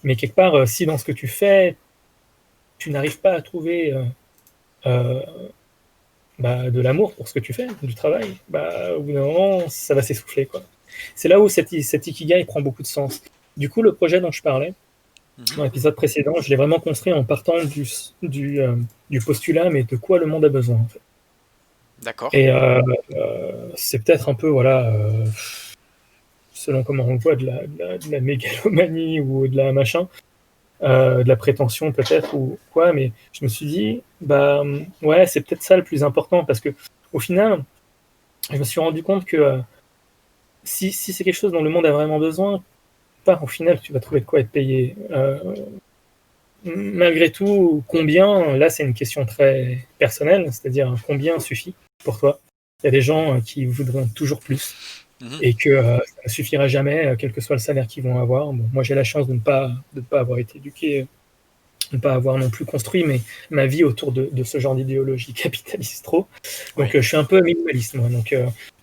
Mais quelque part, si dans ce que tu fais, tu n'arrives pas à trouver euh, de l'amour pour ce que tu fais, du travail, au bout d'un moment, ça va s'essouffler, quoi. C'est là où cet ikigai prend beaucoup de sens. Du coup, le projet dont je parlais Mhm. dans l'épisode précédent, je l'ai vraiment construit en partant du postulat, mais de quoi le monde a besoin, en fait. D'accord. Et c'est peut-être un peu, voilà, selon comment on le voit, de la mégalomanie ou de la machin, de la prétention peut-être ou quoi, mais je me suis dit, ouais, c'est peut-être ça le plus important parce que au final, je me suis rendu compte que si c'est quelque chose dont le monde a vraiment besoin, au final, tu vas trouver de quoi être payé. Malgré tout, combien, là, c'est une question très personnelle, c'est-à-dire combien suffit pour toi. Il y a des gens qui voudront toujours plus Mhm. et que ça ne suffira jamais, quel que soit le salaire qu'ils vont avoir. Bon, moi, j'ai la chance de ne pas avoir été éduqué, de ne pas avoir non plus construit ma vie autour de ce genre d'idéologie capitaliste trop. Donc, Oui. je suis un peu minimaliste, moi. Donc,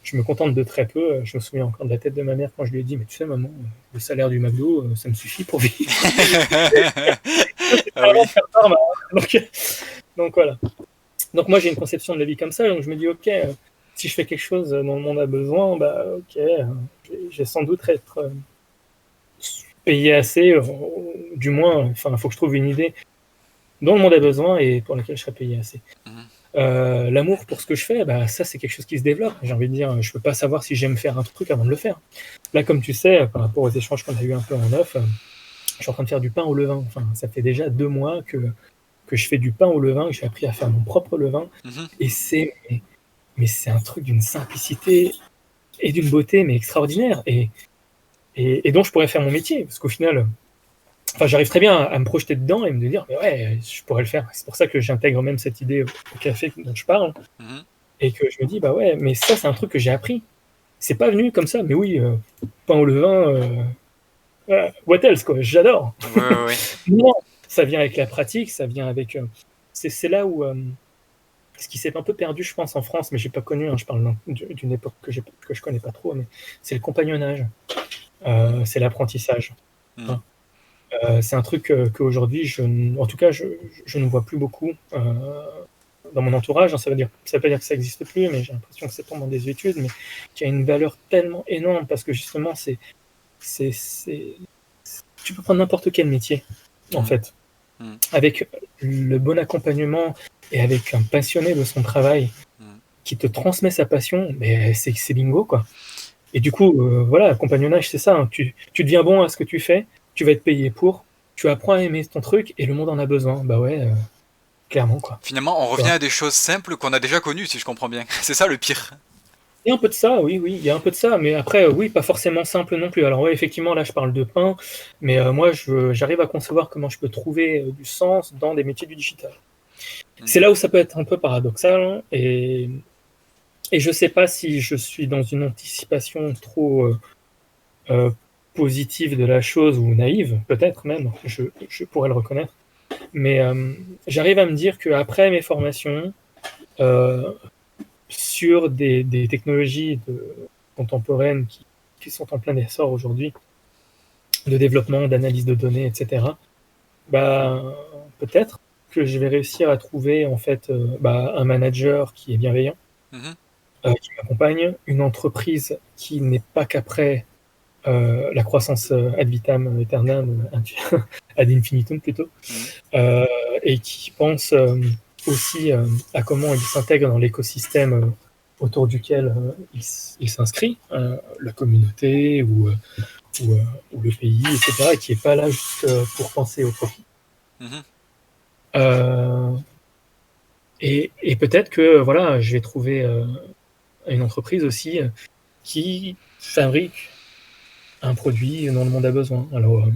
je me contente de très peu. Je me souviens encore de la tête de ma mère quand je lui ai dit, mais tu sais, maman, le salaire du McDo, ça me suffit pour vivre. C'est Ah vraiment oui. faire part, donc voilà. Donc moi j'ai une conception de la vie comme ça, donc je me dis ok, si je fais quelque chose dont le monde a besoin, ok, je vais sans doute être payé assez, du moins, enfin il faut que je trouve une idée dont le monde a besoin et pour laquelle je serai payé assez. Mhm. L'amour pour ce que je fais, ça c'est quelque chose qui se développe. J'ai envie de dire, je peux pas savoir si j'aime faire un truc avant de le faire. Là comme tu sais, par rapport aux échanges qu'on a eu un peu en off, je suis en train de faire du pain au levain. Enfin, ça fait déjà 2 mois que je fais du pain au levain, que j'ai appris à faire mon propre levain. Mhm. Et mais c'est un truc d'une simplicité et d'une beauté, mais extraordinaire. Et dont je pourrais faire mon métier. Parce qu'au final, enfin, j'arrive très bien à me projeter dedans et me dire, mais ouais, je pourrais le faire. C'est pour ça que j'intègre même cette idée au café dont je parle. Mhm. Et que je me dis, bah ouais, mais ça, c'est un truc que j'ai appris. C'est pas venu comme ça, mais oui, pain au levain, what else, quoi, j'adore. Oui, oui, oui. Non, ça vient avec la pratique, ça vient avec. C'est là où ce qui s'est un peu perdu, je pense, en France, mais j'ai pas connu, hein, je parle d'une époque que je connais pas trop, mais c'est le compagnonnage, c'est l'apprentissage. Mhm. Hein. C'est un truc qu'aujourd'hui, en tout cas, je ne vois plus beaucoup dans mon entourage. Hein, ça veut pas dire que ça n'existe plus, mais j'ai l'impression que ça tombe dans des études, mais qui a une valeur tellement énorme parce que justement, c'est, c'est- tu peux prendre n'importe quel métier, en Mhm. fait, Mhm. avec le bon accompagnement et avec un passionné de son travail Mhm. qui te transmet sa passion, mais c'est bingo, quoi. Et du coup, voilà, compagnonnage, c'est ça. Hein. Tu deviens bon à ce que tu fais, tu vas être payé pour, tu apprends à aimer ton truc et le monde en a besoin. Bah ouais, clairement, quoi. Finalement, on Tu revient vois. à des choses simples qu'on a déjà connues, si je comprends bien. C'est ça le pire. Il y a un peu de ça, oui, oui, il y a un peu de ça, mais après, oui, pas forcément simple non plus. Alors, ouais, effectivement, là, je parle de pain, mais moi, j'arrive à concevoir comment je peux trouver du sens dans des métiers du digital. C'est Mhm. là où ça peut être un peu paradoxal, hein, et je sais pas si je suis dans une anticipation trop euh, positive de la chose ou naïve, peut-être même, je pourrais le reconnaître. Mais j'arrive à me dire qu'après mes formations euh, sur des technologies contemporaines qui sont en plein essor aujourd'hui, de développement, d'analyse de données, etc., bah, peut-être que je vais réussir à trouver en fait un manager qui est bienveillant, Mhm. qui m'accompagne, une entreprise qui n'est pas qu'après la croissance ad vitam aeternam, ad infinitum plutôt, Mhm. euh, et qui pense aussi à comment il s'intègre dans l'écosystème autour duquel il s'inscrit, la communauté ou, euh, ou le pays, etc., et qui n'est pas là juste pour penser au profit. Mhm. Euh, et peut-être que voilà, je vais trouver une entreprise aussi qui fabrique un produit dont le monde a besoin. Alors,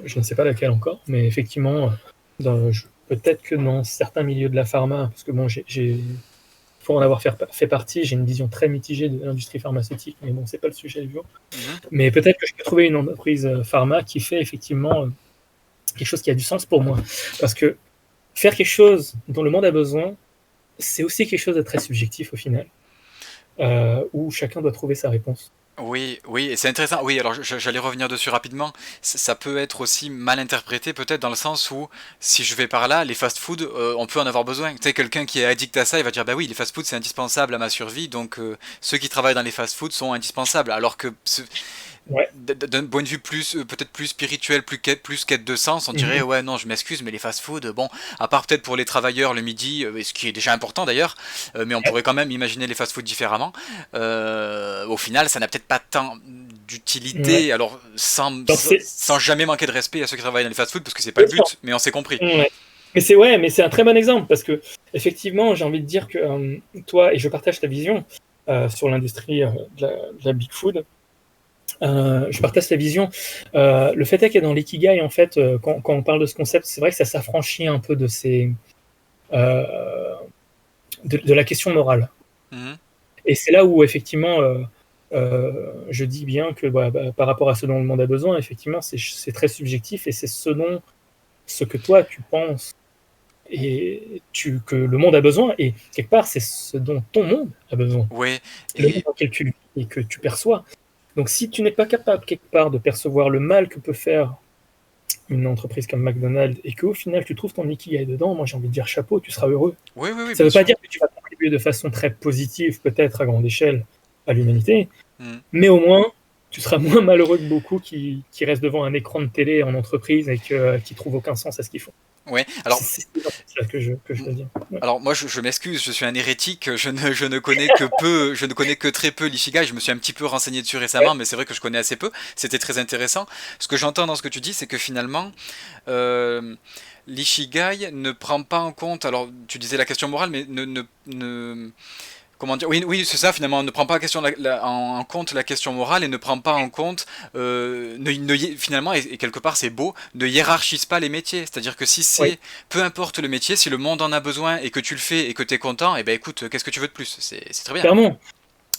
je ne sais pas laquelle encore, mais effectivement, peut-être que dans certains milieux de la pharma, parce que bon, pour en avoir fait partie, j'ai une vision très mitigée de l'industrie pharmaceutique, mais bon, c'est pas le sujet du jour. Mhm. Mais peut-être que je peux trouver une entreprise pharma qui fait effectivement quelque chose qui a du sens pour moi. Parce que faire quelque chose dont le monde a besoin, c'est aussi quelque chose de très subjectif au final, où chacun doit trouver sa réponse. Oui, oui, et c'est intéressant. Oui, alors j'allais revenir dessus rapidement. Ça peut être aussi mal interprété, peut-être dans le sens où, si je vais par là, les fast-food, on peut en avoir besoin. Tu sais, quelqu'un qui est addict à ça, il va dire, bah oui, les fast-food, c'est indispensable à ma survie, donc ceux qui travaillent dans les fast-food sont indispensables. Alors que Ouais. d'un point de vue plus peut-être plus spirituel, plus quête de sens, on dirait Mhm. ouais non je m'excuse mais les fast-food bon à part peut-être pour les travailleurs le midi ce qui est déjà important d'ailleurs mais on Ouais. pourrait quand même imaginer les fast-food différemment. Au final ça n'a peut-être pas tant Ouais. d'utilité alors Donc c'est sans jamais manquer de respect à ceux qui travaillent dans les fast-food parce que c'est pas bien le sûr. but mais on s'est compris. Ouais. Mais c'est ouais, mais c'est un très bon exemple parce que effectivement, j'ai envie de dire que toi et je partage ta vision sur l'industrie de la big food. Je partage ta vision. Le fait est que dans l'ikigai, en fait, quand on parle de ce concept, c'est vrai que ça s'affranchit un peu euh, de la question morale. Mhm. Et c'est là où effectivement, je dis bien que par rapport à ce dont le monde a besoin, effectivement, c'est très subjectif et c'est ce que toi tu penses que le monde a besoin et quelque part c'est ce dont ton monde a besoin, Ouais c'est le monde et dans lequel tu vis et que tu perçois. Donc si tu n'es pas capable quelque part de percevoir le mal que peut faire une entreprise comme McDonald's et qu'au final tu trouves ton ikigai dedans, moi j'ai envie de dire chapeau, tu seras heureux. oui oui oui Ça ne bien veut pas sûr. dire que tu vas contribuer de façon très positive, peut-être à grande échelle, à l'humanité, Mhm. mais au moins tu seras moins malheureux que beaucoup qui restent devant un écran de télé en entreprise et qui trouvent aucun sens à ce qu'ils font. Ouais alors C'est ça que je veux dire. Ouais. alors moi je m'excuse, je suis un hérétique, je ne connais que peu, je ne connais que très peu l'Ikigai, je me suis un petit peu renseigné dessus récemment, mais c'est vrai que je connais assez peu, c'était très intéressant. Ce que j'entends dans ce que tu dis, c'est que finalement, euh, l'Ikigai ne prend pas en compte, alors tu disais la question morale, mais ne comment dire, oui, oui c'est ça finalement, ne prend pas en compte la question morale et ne prend pas en compte, finalement, et quelque part c'est beau, ne hiérarchise pas les métiers. C'est-à-dire que si Oui, c'est, peu importe le métier, si le monde en a besoin et que tu le fais et que tu es content, et ben écoute, qu'est-ce que tu veux de plus? C'est très bien. clairement.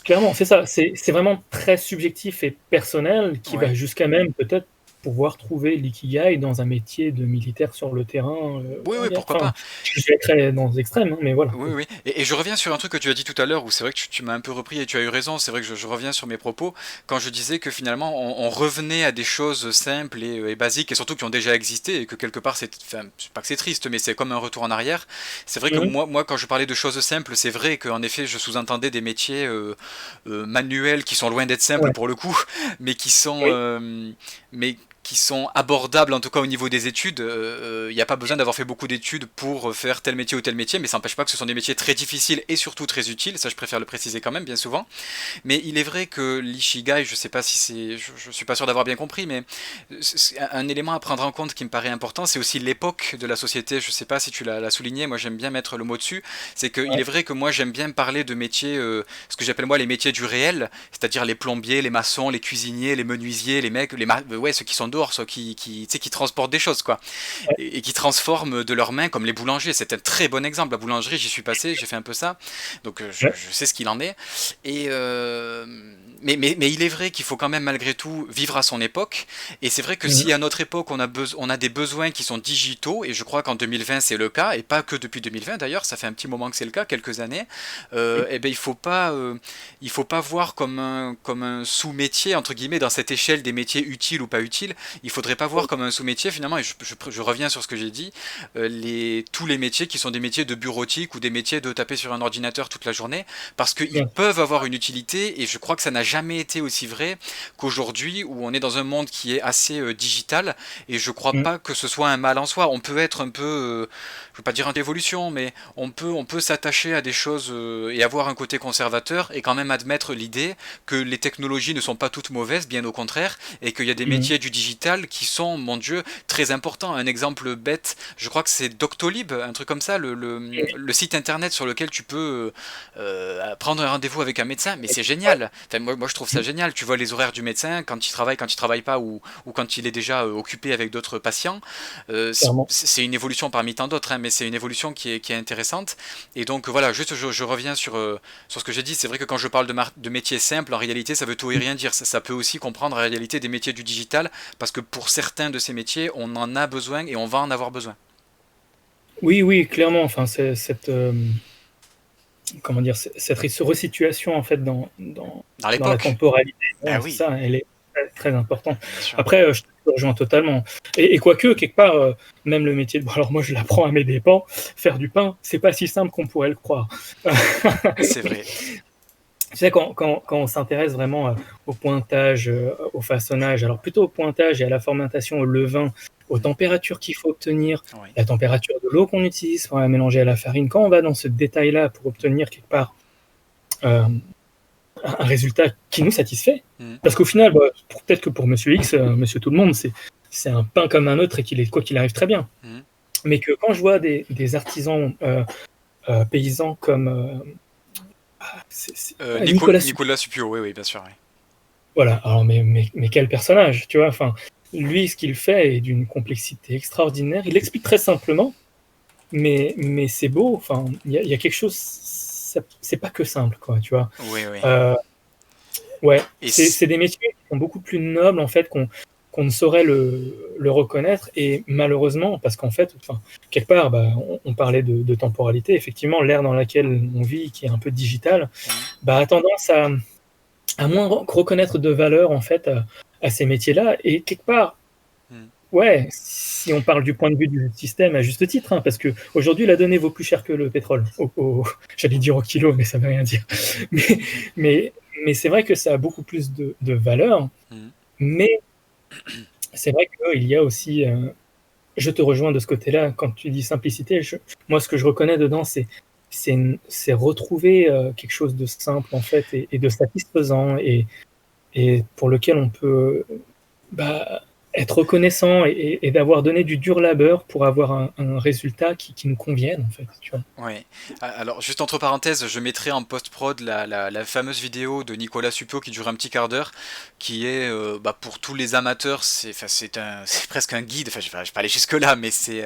Clairement, c'est ça. C'est vraiment très subjectif et personnel qui Ouais. va jusqu'à même peut-être pouvoir trouver l'ikigai dans un métier de militaire sur le terrain Oui, en oui, guerre. pourquoi Enfin, pas. je vais très dans les extrêmes, hein, mais voilà. Oui, oui. Et je reviens sur un truc que tu as dit tout à l'heure, où c'est vrai que tu m'as un peu repris et tu as eu raison, c'est vrai que je reviens sur mes propos, quand je disais que finalement on revenait à des choses simples et basiques, et surtout qui ont déjà existé, et que quelque part enfin, c'est pas que c'est triste, mais c'est comme un retour en arrière. C'est vrai que Mhm. moi quand je parlais de choses simples, c'est vrai qu'en effet je sous-entendais des métiers manuels qui sont loin d'être simples Ouais. pour le coup, mais qui sont... Oui. mais qui sont abordables en tout cas au niveau des études. Il n'y a pas besoin d'avoir fait beaucoup d'études pour faire tel métier ou tel métier, mais ça n'empêche pas que ce sont des métiers très difficiles et surtout très utiles. Ça, je préfère le préciser quand même, bien souvent. Mais il est vrai que l'ikigai, je sais pas si c'est, je suis pas sûr d'avoir bien compris, mais c'est un élément à prendre en compte qui me paraît important, c'est aussi l'époque de la société. Je sais pas si tu l'as souligné, moi j'aime bien mettre le mot dessus. C'est qu'il est Ouais. vrai que moi j'aime bien parler de métiers, ce que j'appelle moi les métiers du réel, c'est-à-dire les plombiers, les maçons, les cuisiniers, les menuisiers, les mecs, ouais, ceux qui sont dehors, ceux tu sais, qui transportent des choses, quoi et qui transforment de leurs mains, comme les boulangers. C'est un très bon exemple. La boulangerie, j'y suis passé, j'ai fait un peu ça, donc Ouais. je sais ce qu'il en est. Et mais il est vrai qu'il faut quand même malgré tout vivre à son époque. Et c'est vrai que Mhm. si à notre époque on a des besoins qui sont digitaux, et je crois qu'en 2020 c'est le cas, et pas que depuis 2020 d'ailleurs, ça fait un petit moment que c'est le cas, quelques années. Eh ben il faut pas voir comme un sous-métier entre guillemets dans cette échelle des métiers utiles ou pas utiles. Il faudrait pas voir comme un sous-métier finalement. Et je reviens sur ce que j'ai dit, tous les métiers qui sont des métiers de bureautique ou des métiers de taper sur un ordinateur toute la journée, parce qu'ils Bien. peuvent avoir une utilité. Et je crois que ça n'a jamais été aussi vrai qu'aujourd'hui, où on est dans un monde qui est assez digital. Et je crois Mhm. pas que ce soit un mal en soi. On peut être un peu, je veux pas dire en évolution, mais on peut s'attacher à des choses et avoir un côté conservateur et quand même admettre l'idée que les technologies ne sont pas toutes mauvaises, bien au contraire, et qu'il y a des Mhm. métiers du digital qui sont, mon Dieu, très importants. Un exemple bête, je crois que c'est Doctolib, un truc comme ça, le site internet sur lequel tu peux prendre un rendez-vous avec un médecin, mais c'est Ouais. génial. Enfin, moi, je trouve ça Mhm. génial. Tu vois les horaires du médecin, quand il travaille pas, ou quand il est déjà occupé avec d'autres patients. Clairement. C'est une évolution parmi tant d'autres, hein, mais c'est une évolution qui est intéressante. Et donc voilà, juste je reviens sur ce que j'ai dit. C'est vrai que quand je parle de métiers simples, en réalité, ça veut tout et rien dire. Ça peut aussi comprendre en réalité des métiers du digital, parce que pour certains de ces métiers, on en a besoin et on va en avoir besoin. Oui, oui, clairement. Enfin, comment dire, cette resituation en fait Dans dans la l'époque. temporalité, Ben ouais, c'est oui, ça, elle est très, très importante. bien sûr. Après, je te rejoins totalement. Et quoique, quelque part, même le métier de... Bon, alors moi, je l'apprends à mes dépens, faire du pain, c'est pas si simple qu'on pourrait le croire. C'est vrai. Tu sais, quand on s'intéresse vraiment au pointage, au façonnage, alors plutôt au pointage et à la fermentation, au levain, aux Mm. températures qu'il faut obtenir, Oui. la température de l'eau qu'on utilise pour la mélanger à la farine, quand on va dans ce détail-là pour obtenir quelque part euh, un résultat qui nous satisfait, Mm. parce qu'au final, bah, peut-être que pour Monsieur X, Monsieur Tout le Monde, c'est un pain comme un autre et qu'il est quoi qu'il arrive très bien. Mm. Mais que quand je vois des artisans paysans comme Nicolas Nicolas Supio, oui, oui, bien sûr. Oui. Voilà, alors mais quel personnage, tu vois, enfin, lui, ce qu'il fait est d'une complexité extraordinaire. Il l'explique très simplement, mais c'est beau, enfin, il y a quelque chose, c'est pas que simple, quoi, tu vois. Oui, oui. Euh, ouais, Et c- c'est des métiers qui sont beaucoup plus nobles, en fait, qu'on ne saurait le reconnaître, et malheureusement, parce qu'en fait, enfin, quelque part, bah, on parlait de temporalité, effectivement, l'ère dans laquelle on vit, qui est un peu digitale, Mm. bah, a tendance à moins reconnaître de valeur en fait à ces métiers-là. Et quelque part, Mm. ouais, si on parle du point de vue du système, à juste titre, hein, parce que aujourd'hui la donnée vaut plus cher que le pétrole. J'allais dire au kilo, mais ça veut rien dire. Mais, mais, mais c'est vrai que ça a beaucoup plus de valeur. Mm. Mais c'est vrai qu'il y a aussi, je te rejoins de ce côté-là, quand tu dis simplicité, moi ce que je reconnais dedans, c'est retrouver quelque chose de simple en fait et de satisfaisant et pour lequel on peut bah, être reconnaissant et d'avoir donné du dur labeur pour avoir un résultat qui nous convienne, en fait. Tu vois. Ouais. Alors, juste entre parenthèses, je mettrai en post-prod la fameuse vidéo de Nicolas Supio qui dure un petit quart d'heure, qui est bah, pour tous les amateurs, c'est presque un guide. Enfin, je vais pas aller jusque-là, mais c'est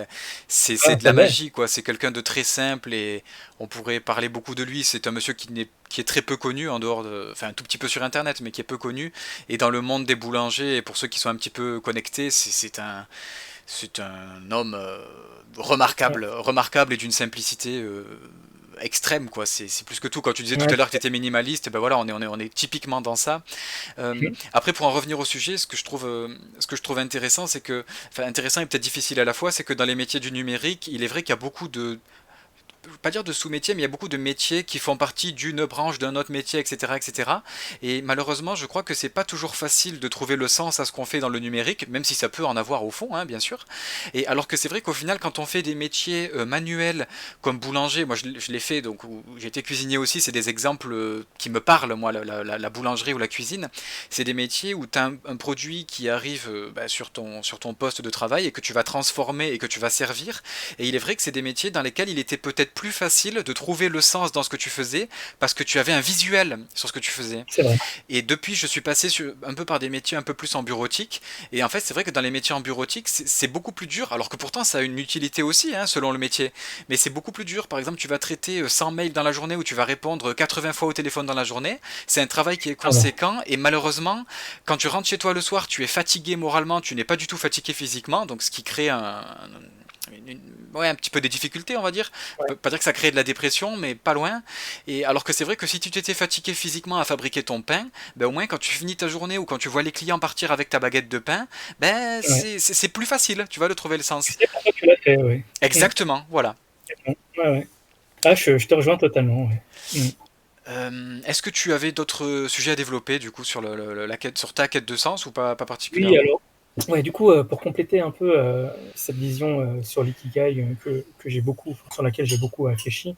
Ah, de la pas bête. magie, quoi. C'est quelqu'un de très simple et on pourrait parler beaucoup de lui. C'est un monsieur qui est très peu connu en dehors de, enfin un tout petit peu sur Internet, mais qui est peu connu. Et dans le monde des boulangers, et pour ceux qui sont un petit peu connectés, c'est un homme Ouais, remarquable et d'une simplicité extrême, quoi. C'est plus que tout. Quand tu disais tout ouais, à l'heure que tu étais minimaliste, et ben voilà, on est typiquement dans ça. Après, pour en revenir au sujet, ce que je trouve intéressant, c'est que, enfin intéressant et peut-être difficile à la fois, c'est que dans les métiers du numérique, il est vrai qu'il y a beaucoup de, je veux pas dire de sous-métiers, mais il y a beaucoup de métiers qui font partie d'une branche d'un autre métier, etc., etc. Et malheureusement, je crois que c'est pas toujours facile de trouver le sens à ce qu'on fait dans le numérique, même si ça peut en avoir au fond, hein, bien sûr. Et alors que c'est vrai qu'au final, quand on fait des métiers manuels comme boulanger, moi je l'ai fait, donc j'ai été cuisinier aussi, c'est des exemples qui me parlent, moi, la boulangerie ou la cuisine. C'est des métiers où tu as un produit qui arrive bah, sur ton poste de travail et que tu vas transformer et que tu vas servir. Et il est vrai que c'est des métiers dans lesquels il était peut-être plus facile de trouver le sens dans ce que tu faisais parce que tu avais un visuel sur ce que tu faisais. c'est vrai. Et depuis, je suis passé un peu par des métiers un peu plus en bureautique. Et en fait, c'est vrai que dans les métiers en bureautique, c'est beaucoup plus dur, alors que pourtant ça a une utilité aussi, hein, selon le métier. Mais c'est beaucoup plus dur. Par exemple, tu vas traiter 100 mails dans la journée ou tu vas répondre 80 fois au téléphone dans la journée. C'est un travail qui est Pardon. conséquent. Et malheureusement, quand tu rentres chez toi le soir, tu es fatigué moralement, tu n'es pas du tout fatigué physiquement. Donc ce qui crée ouais, un petit peu des difficultés, on va dire. Ouais, Pas dire que ça crée de la dépression, mais pas loin. Et alors que c'est vrai que si tu t'étais fatigué physiquement à fabriquer ton pain, ben au moins quand tu finis ta journée ou quand tu vois les clients partir avec ta baguette de pain, ben ouais. c'est plus facile, tu vas de trouver le Tu sens. sais pourquoi tu l'as fait, oui. Exactement, voilà. Ouais, ouais. Ah, je te rejoins totalement, ouais. Mm. Est-ce que tu avais d'autres sujets à développer du coup sur la quête, sur ta quête de sens ou pas Oui, particulièrement? alors, ouais, du coup, pour compléter un peu cette vision sur l'ikigai que j'ai beaucoup, sur laquelle j'ai beaucoup réfléchi,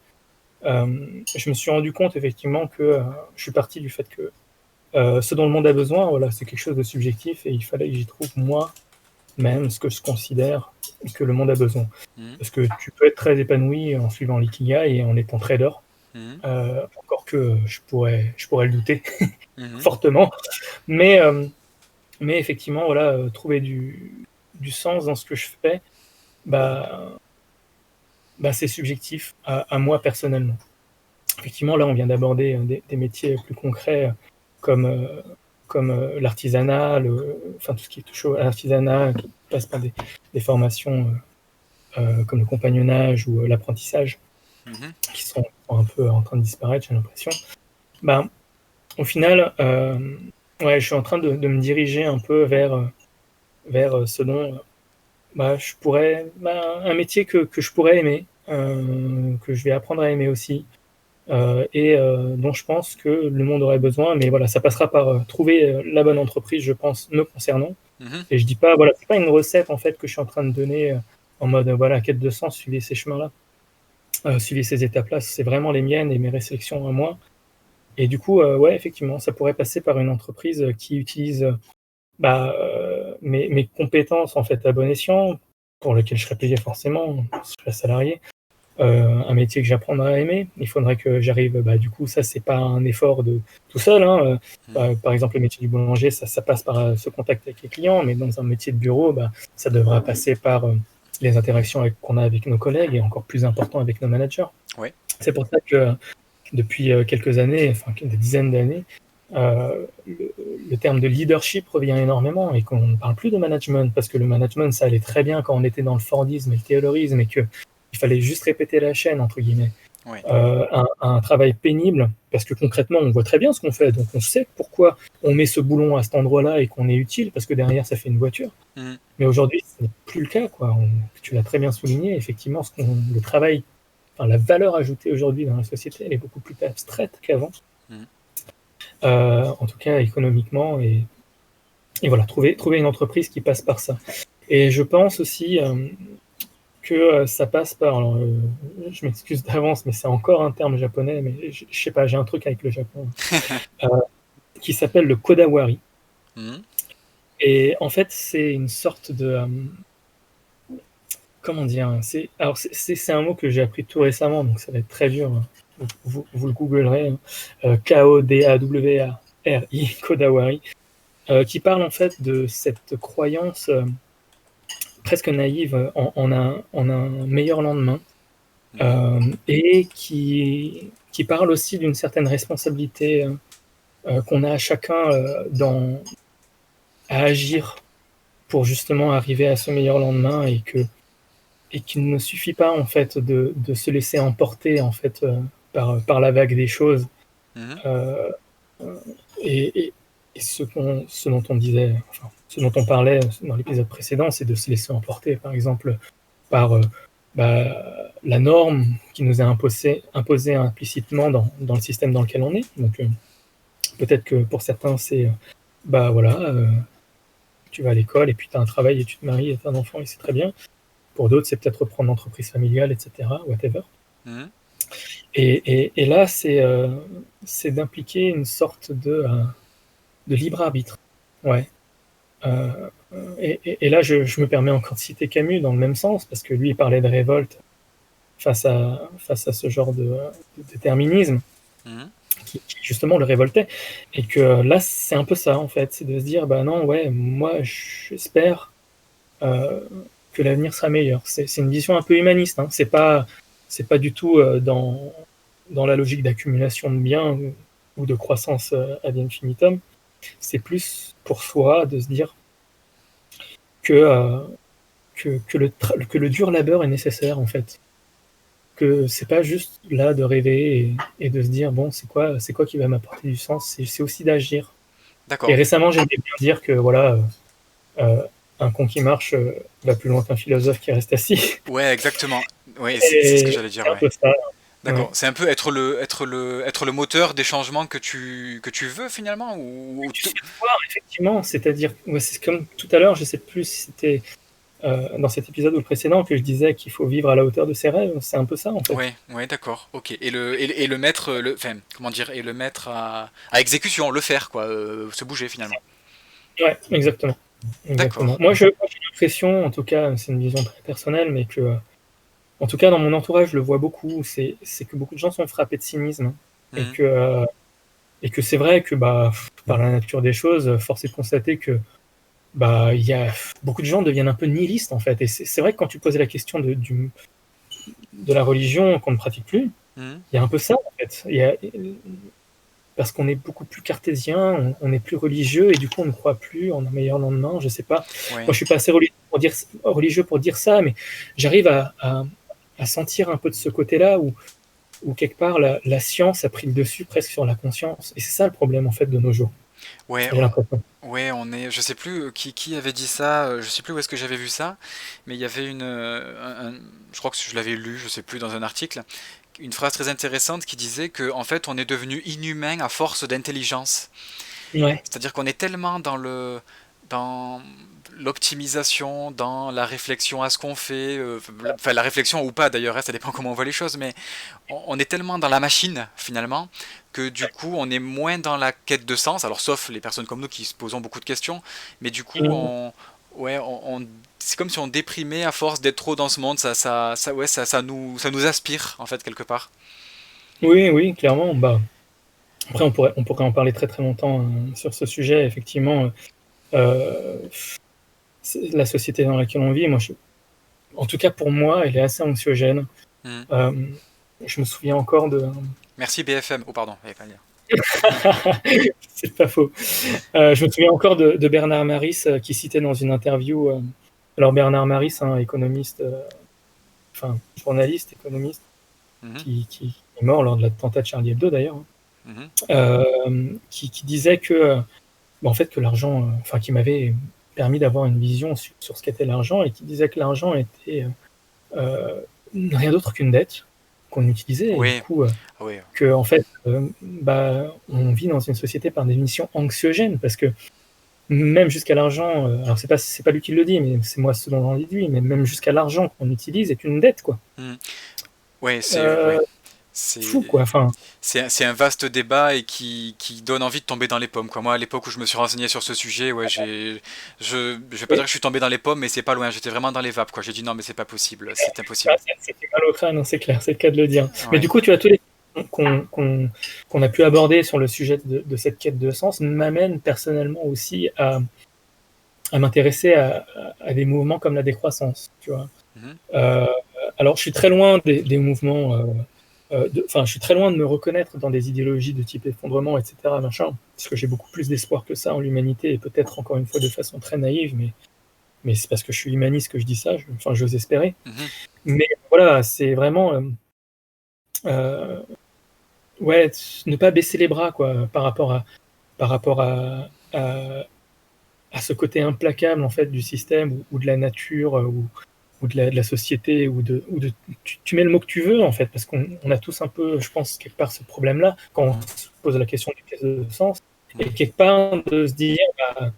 je me suis rendu compte effectivement que je suis parti du fait que ce dont le monde a besoin, voilà, c'est quelque chose de subjectif et il fallait que j'y trouve moi-même ce que je considère que le monde a besoin. Mhm, Parce que tu peux être très épanoui en suivant l'ikigai et en étant trader, mhm, encore que je pourrais le douter mhm, fortement, mais, euh, mais effectivement, voilà, trouver du sens dans ce que je fais, bah, bah c'est subjectif à moi personnellement. Effectivement, là, on vient d'aborder des métiers plus concrets comme, comme l'artisanat, enfin tout ce qui touche à l'artisanat, qui passe par des formations comme le compagnonnage ou l'apprentissage, Mhm. qui sont un peu en train de disparaître, j'ai l'impression. Ben, au final, ouais, je suis en train de me diriger un peu vers ce dont bah, je pourrais, bah, un métier que je pourrais aimer, que je vais apprendre à aimer aussi, et dont je pense que le monde aurait besoin. Mais voilà, ça passera par trouver la bonne entreprise, je pense, me concernant. Mhm. Et je dis pas, voilà, c'est pas une recette en fait que je suis en train de donner en mode voilà, quête de sens, suivez ces chemins-là, suivez ces étapes-là. C'est vraiment les miennes et mes réflexions à moi. Et du coup, ouais, effectivement, ça pourrait passer par une entreprise qui utilise bah, mes compétences en fait à bon escient, pour lequel je serais payé forcément, je serais salarié, un métier que j'apprendrais à aimer. Il faudrait que j'arrive, bah, du coup, ça c'est pas un effort de tout seul, hein, Mhm. par exemple, le métier du boulanger, ça passe par ce contact avec les clients, mais dans un métier de bureau, bah, ça devra passer par les interactions qu'on a avec nos collègues et encore plus important avec nos managers. Ouais. C'est pour ça que depuis quelques années, enfin des dizaines d'années, le terme de leadership revient énormément et qu'on ne parle plus de management parce que le management, ça allait très bien quand on était dans le Fordisme et le taylorisme et qu'il fallait juste répéter la chaîne, entre guillemets. Ouais. Un travail pénible parce que concrètement, on voit très bien ce qu'on fait, donc on sait pourquoi on met ce boulon à cet endroit-là et qu'on est utile parce que derrière, ça fait une voiture. Mhm. Mais aujourd'hui, ce n'est plus le cas, quoi. Tu l'as très bien souligné, effectivement, le travail, enfin, la valeur ajoutée aujourd'hui dans la société, elle est beaucoup plus abstraite qu'avant, Mhm. en tout cas économiquement. Et voilà, trouver une entreprise qui passe par ça. Et je pense aussi que ça passe par, alors, je m'excuse d'avance, mais c'est encore un terme japonais, mais je sais pas, j'ai un truc avec le Japon, euh, qui s'appelle le kodawari. Mhm. Et en fait, c'est une sorte de, comment dire, alors c'est un mot que j'ai appris tout récemment, donc ça va être très dur, hein. Vous le googlerez, hein. Kodawari, Kodawari, qui parle en fait de cette croyance presque naïve en un meilleur lendemain, Mhm. et qui parle aussi d'une certaine responsabilité qu'on a chacun à agir pour justement arriver à ce meilleur lendemain et qu'il ne suffit pas en fait de se laisser emporter en fait par la vague des choses, Mhm. euh, et, et, et ce dont on disait, enfin, ce dont on parlait dans l'épisode précédent, c'est de se laisser emporter, par exemple, par la norme qui nous est imposée implicitement dans le système dans lequel on est. Donc peut-être que pour certains, c'est bah voilà, tu vas à l'école et puis tu as un travail et tu te maries et tu as un enfant et c'est très bien. Pour d'autres, c'est peut-être reprendre l'entreprise familiale, etc., whatever. Mhm. Et là, c'est d'impliquer une sorte de libre arbitre. Ouais. Euh, et là, je me permets encore de citer Camus dans le même sens, parce que lui, il parlait de révolte face à ce genre de déterminisme Mhm. qui justement le révoltait. Et que là, c'est un peu ça, en fait, c'est de se dire, bah non, ouais, moi, j'espère euh, que l'avenir sera meilleur. C'est une vision un peu humaniste, hein. C'est pas du tout dans la logique d'accumulation de biens ou de croissance ad infinitum. C'est plus pour soi de se dire que, que le dur labeur est nécessaire, en fait. Que c'est pas juste là de rêver et de se dire, bon, c'est quoi qui va m'apporter du sens, c'est aussi d'agir. Et D'accord. récemment, j'aimais bien dire que, voilà, euh, un con qui marche va plus loin qu'un philosophe qui reste assis. Ouais, exactement. Ouais, c'est ce que Et j'allais dire, c'est un ouais. peu ça. D'accord. Ouais. C'est un peu être le moteur des changements que tu veux finalement ou Tu sais le voir, effectivement, c'est-à-dire, ouais, c'est comme tout à l'heure, je sais plus si c'était dans cet épisode ou le précédent que je disais qu'il faut vivre à la hauteur de ses rêves, c'est un peu ça en fait. Ouais, ouais, d'accord. Ok. Et le mettre, enfin, comment dire, et le mettre à exécution, le faire quoi, se bouger finalement. Ouais, exactement. Exactement. D'accord. Moi, j'ai l'impression, en tout cas, c'est une vision très personnelle, mais que, en tout cas, dans mon entourage, je le vois beaucoup, c'est que beaucoup de gens sont frappés de cynisme, hein. et Mhm. que, euh, et que c'est vrai que, bah, par la nature des choses, force est de constater que, bah, il y a beaucoup de gens deviennent un peu nihilistes, en fait. Et c'est vrai que quand tu posais la question de la religion qu'on ne pratique plus, Mhm. il y a un peu ça, en fait. Parce qu'on est beaucoup plus cartésien, on est plus religieux, et du coup, on ne croit plus en un meilleur lendemain. Je sais pas. Moi, Ouais. je suis pas assez religieux religieux pour dire ça, mais j'arrive à sentir un peu de ce côté-là où quelque part la science a pris le dessus presque sur la conscience. Et c'est ça le problème en fait de nos jours, Ouais, j'ai l'impression. ouais, on est. Je sais plus qui avait dit ça. Je sais plus où est-ce que j'avais vu ça, mais il y avait je crois que je l'avais lu, je sais plus dans un article, une phrase très intéressante qui disait que en fait on est devenu inhumain à force d'intelligence. Ouais. C'est-à-dire qu'on est tellement dans l'optimisation, dans la réflexion à ce qu'on fait, enfin la réflexion ou pas d'ailleurs, hein, ça dépend comment on voit les choses, mais on est tellement dans la machine finalement que du coup on est moins dans la quête de sens, alors sauf les personnes comme nous qui se posons beaucoup de questions, mais du coup Mm. ouais, c'est comme si on déprimait à force d'être trop dans ce monde, ouais, ça nous aspire en fait quelque part. Oui, oui, clairement. Bah, après, on pourrait en parler très très longtemps sur ce sujet. Effectivement, euh, la société dans laquelle on vit, en tout cas pour moi, elle est assez anxiogène. Hmm. Euh, je me souviens encore de. Merci BFM. Oh pardon, j'allais pas le dire. C'est pas faux. Je me souviens encore de Bernard Maris qui citait dans une interview. Alors Bernard Maris, un économiste, enfin journaliste, économiste, Mhm, qui est mort lors de l'attentat de Charlie Hebdo d'ailleurs, hein, mhm. qui disait que, en fait, que l'argent, enfin, qui m'avait permis d'avoir une vision sur ce qu'était l'argent et qui disait que l'argent était rien d'autre qu'une dette qu'on utilisait et du Oui, coup oui. que en fait, bah, on vit dans une société par définition anxiogène parce que même jusqu'à l'argent, alors c'est pas lui qui le dit, mais c'est moi ce dont j'en déduis, mais même jusqu'à l'argent qu'on utilise est une dette, quoi. Mhm. Ouais, Euh, Fou, c'est, quoi. Enfin, c'est un vaste débat et qui donne envie de tomber dans les pommes, quoi. Moi, à l'époque où je me suis renseigné sur ce sujet, ouais, je vais pas dire oui, que je suis tombé dans les pommes, mais c'est pas loin. J'étais vraiment dans les vapes, quoi. J'ai dit non, mais c'est pas possible, c'est ah, impossible. c'est fait mal au crâne, hein, c'est clair, c'est le cas de le dire. Mais Ouais. du coup, tu as tous les qu'on a pu aborder sur le sujet de cette quête de sens m'amène personnellement aussi à m'intéresser à des mouvements comme la décroissance, tu vois. Mhm, Euh, alors, je suis très loin des mouvements, enfin, je suis très loin de me reconnaître dans des idéologies de type effondrement, etc., machin, parce que j'ai beaucoup plus d'espoir que ça en l'humanité, et peut-être encore une fois de façon très naïve, mais c'est parce que je suis humaniste que je dis ça, enfin, j'ose espérer. mhm. Mais voilà, c'est vraiment, euh, ouais, ne pas baisser les bras, quoi, par rapport à ce côté implacable, en fait, du système ou de la nature, ou de la société, tu mets le mot que tu veux, en fait, parce qu'on a tous un peu, je pense, quelque part ce problème-là, quand on se pose la question du quête de sens, et quelque part de se dire, bah,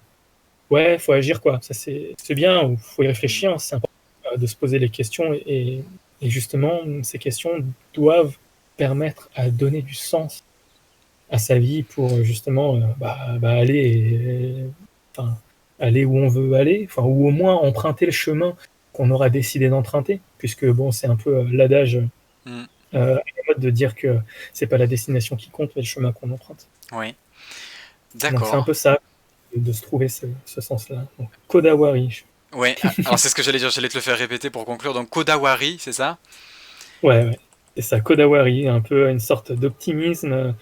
ouais, faut agir, quoi. Ça, c'est bien, ou faut y Mhm. réfléchir, c'est important de se poser les questions, et justement, ces questions doivent permettre à donner du sens à sa vie pour justement bah, enfin, aller où on veut aller, enfin, ou au moins emprunter le chemin qu'on aura décidé d'emprunter, puisque bon, c'est un peu l'adage Mhm. à la mode de dire que c'est pas la destination qui compte, mais le chemin qu'on emprunte. Oui, Donc c'est un d'accord. peu ça, de se trouver ce sens-là. Donc, Kodawari. Ouais, alors c'est ce que j'allais dire, j'allais te le faire répéter pour conclure. Donc Kodawari, c'est ça? Ouais, ouais. C'est ça, Kodawari, un peu une sorte d'optimisme,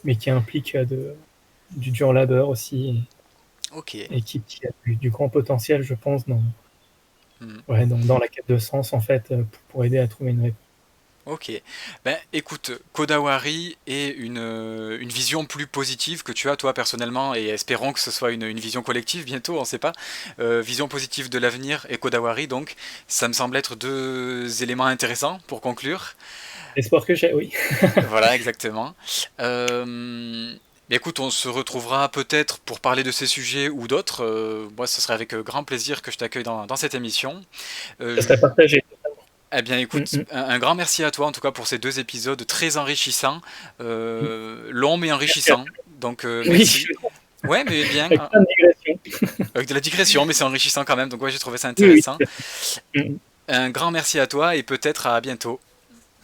mais qui implique du dur labeur aussi, Ok. et qui a du grand potentiel, je pense, Mhm. ouais, dans la quête de sens, en fait, pour aider à trouver une réponse. Ok. Ben, écoute, Kodawari est une vision plus positive que tu as toi personnellement, et espérons que ce soit une vision collective bientôt, on sait pas. Vision positive de l'avenir et Kodawari, donc, ça me semble être deux éléments intéressants pour conclure. L'espoir que j'ai, oui. Voilà, exactement. Mais écoute, on se retrouvera peut-être pour parler de ces sujets ou d'autres. Moi, ce serait avec grand plaisir que je t'accueille dans cette émission. Ça Euh, serait partagé. Eh bien, Mm, écoute, mm, un grand merci à toi en tout cas pour ces deux épisodes très enrichissants, mm. longs mais Merci à enrichissants. toi. Donc, Oui, merci. Ouais, mais bien, avec hein, plein de digressions. avec de la digression, mais c'est enrichissant quand même. Donc, ouais, j'ai trouvé ça Oui, intéressant. oui. Mm. Un grand merci à toi et peut-être à bientôt.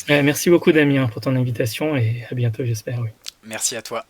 Merci beaucoup, Damien, pour ton invitation, et à bientôt, j'espère. Oui. Merci à toi.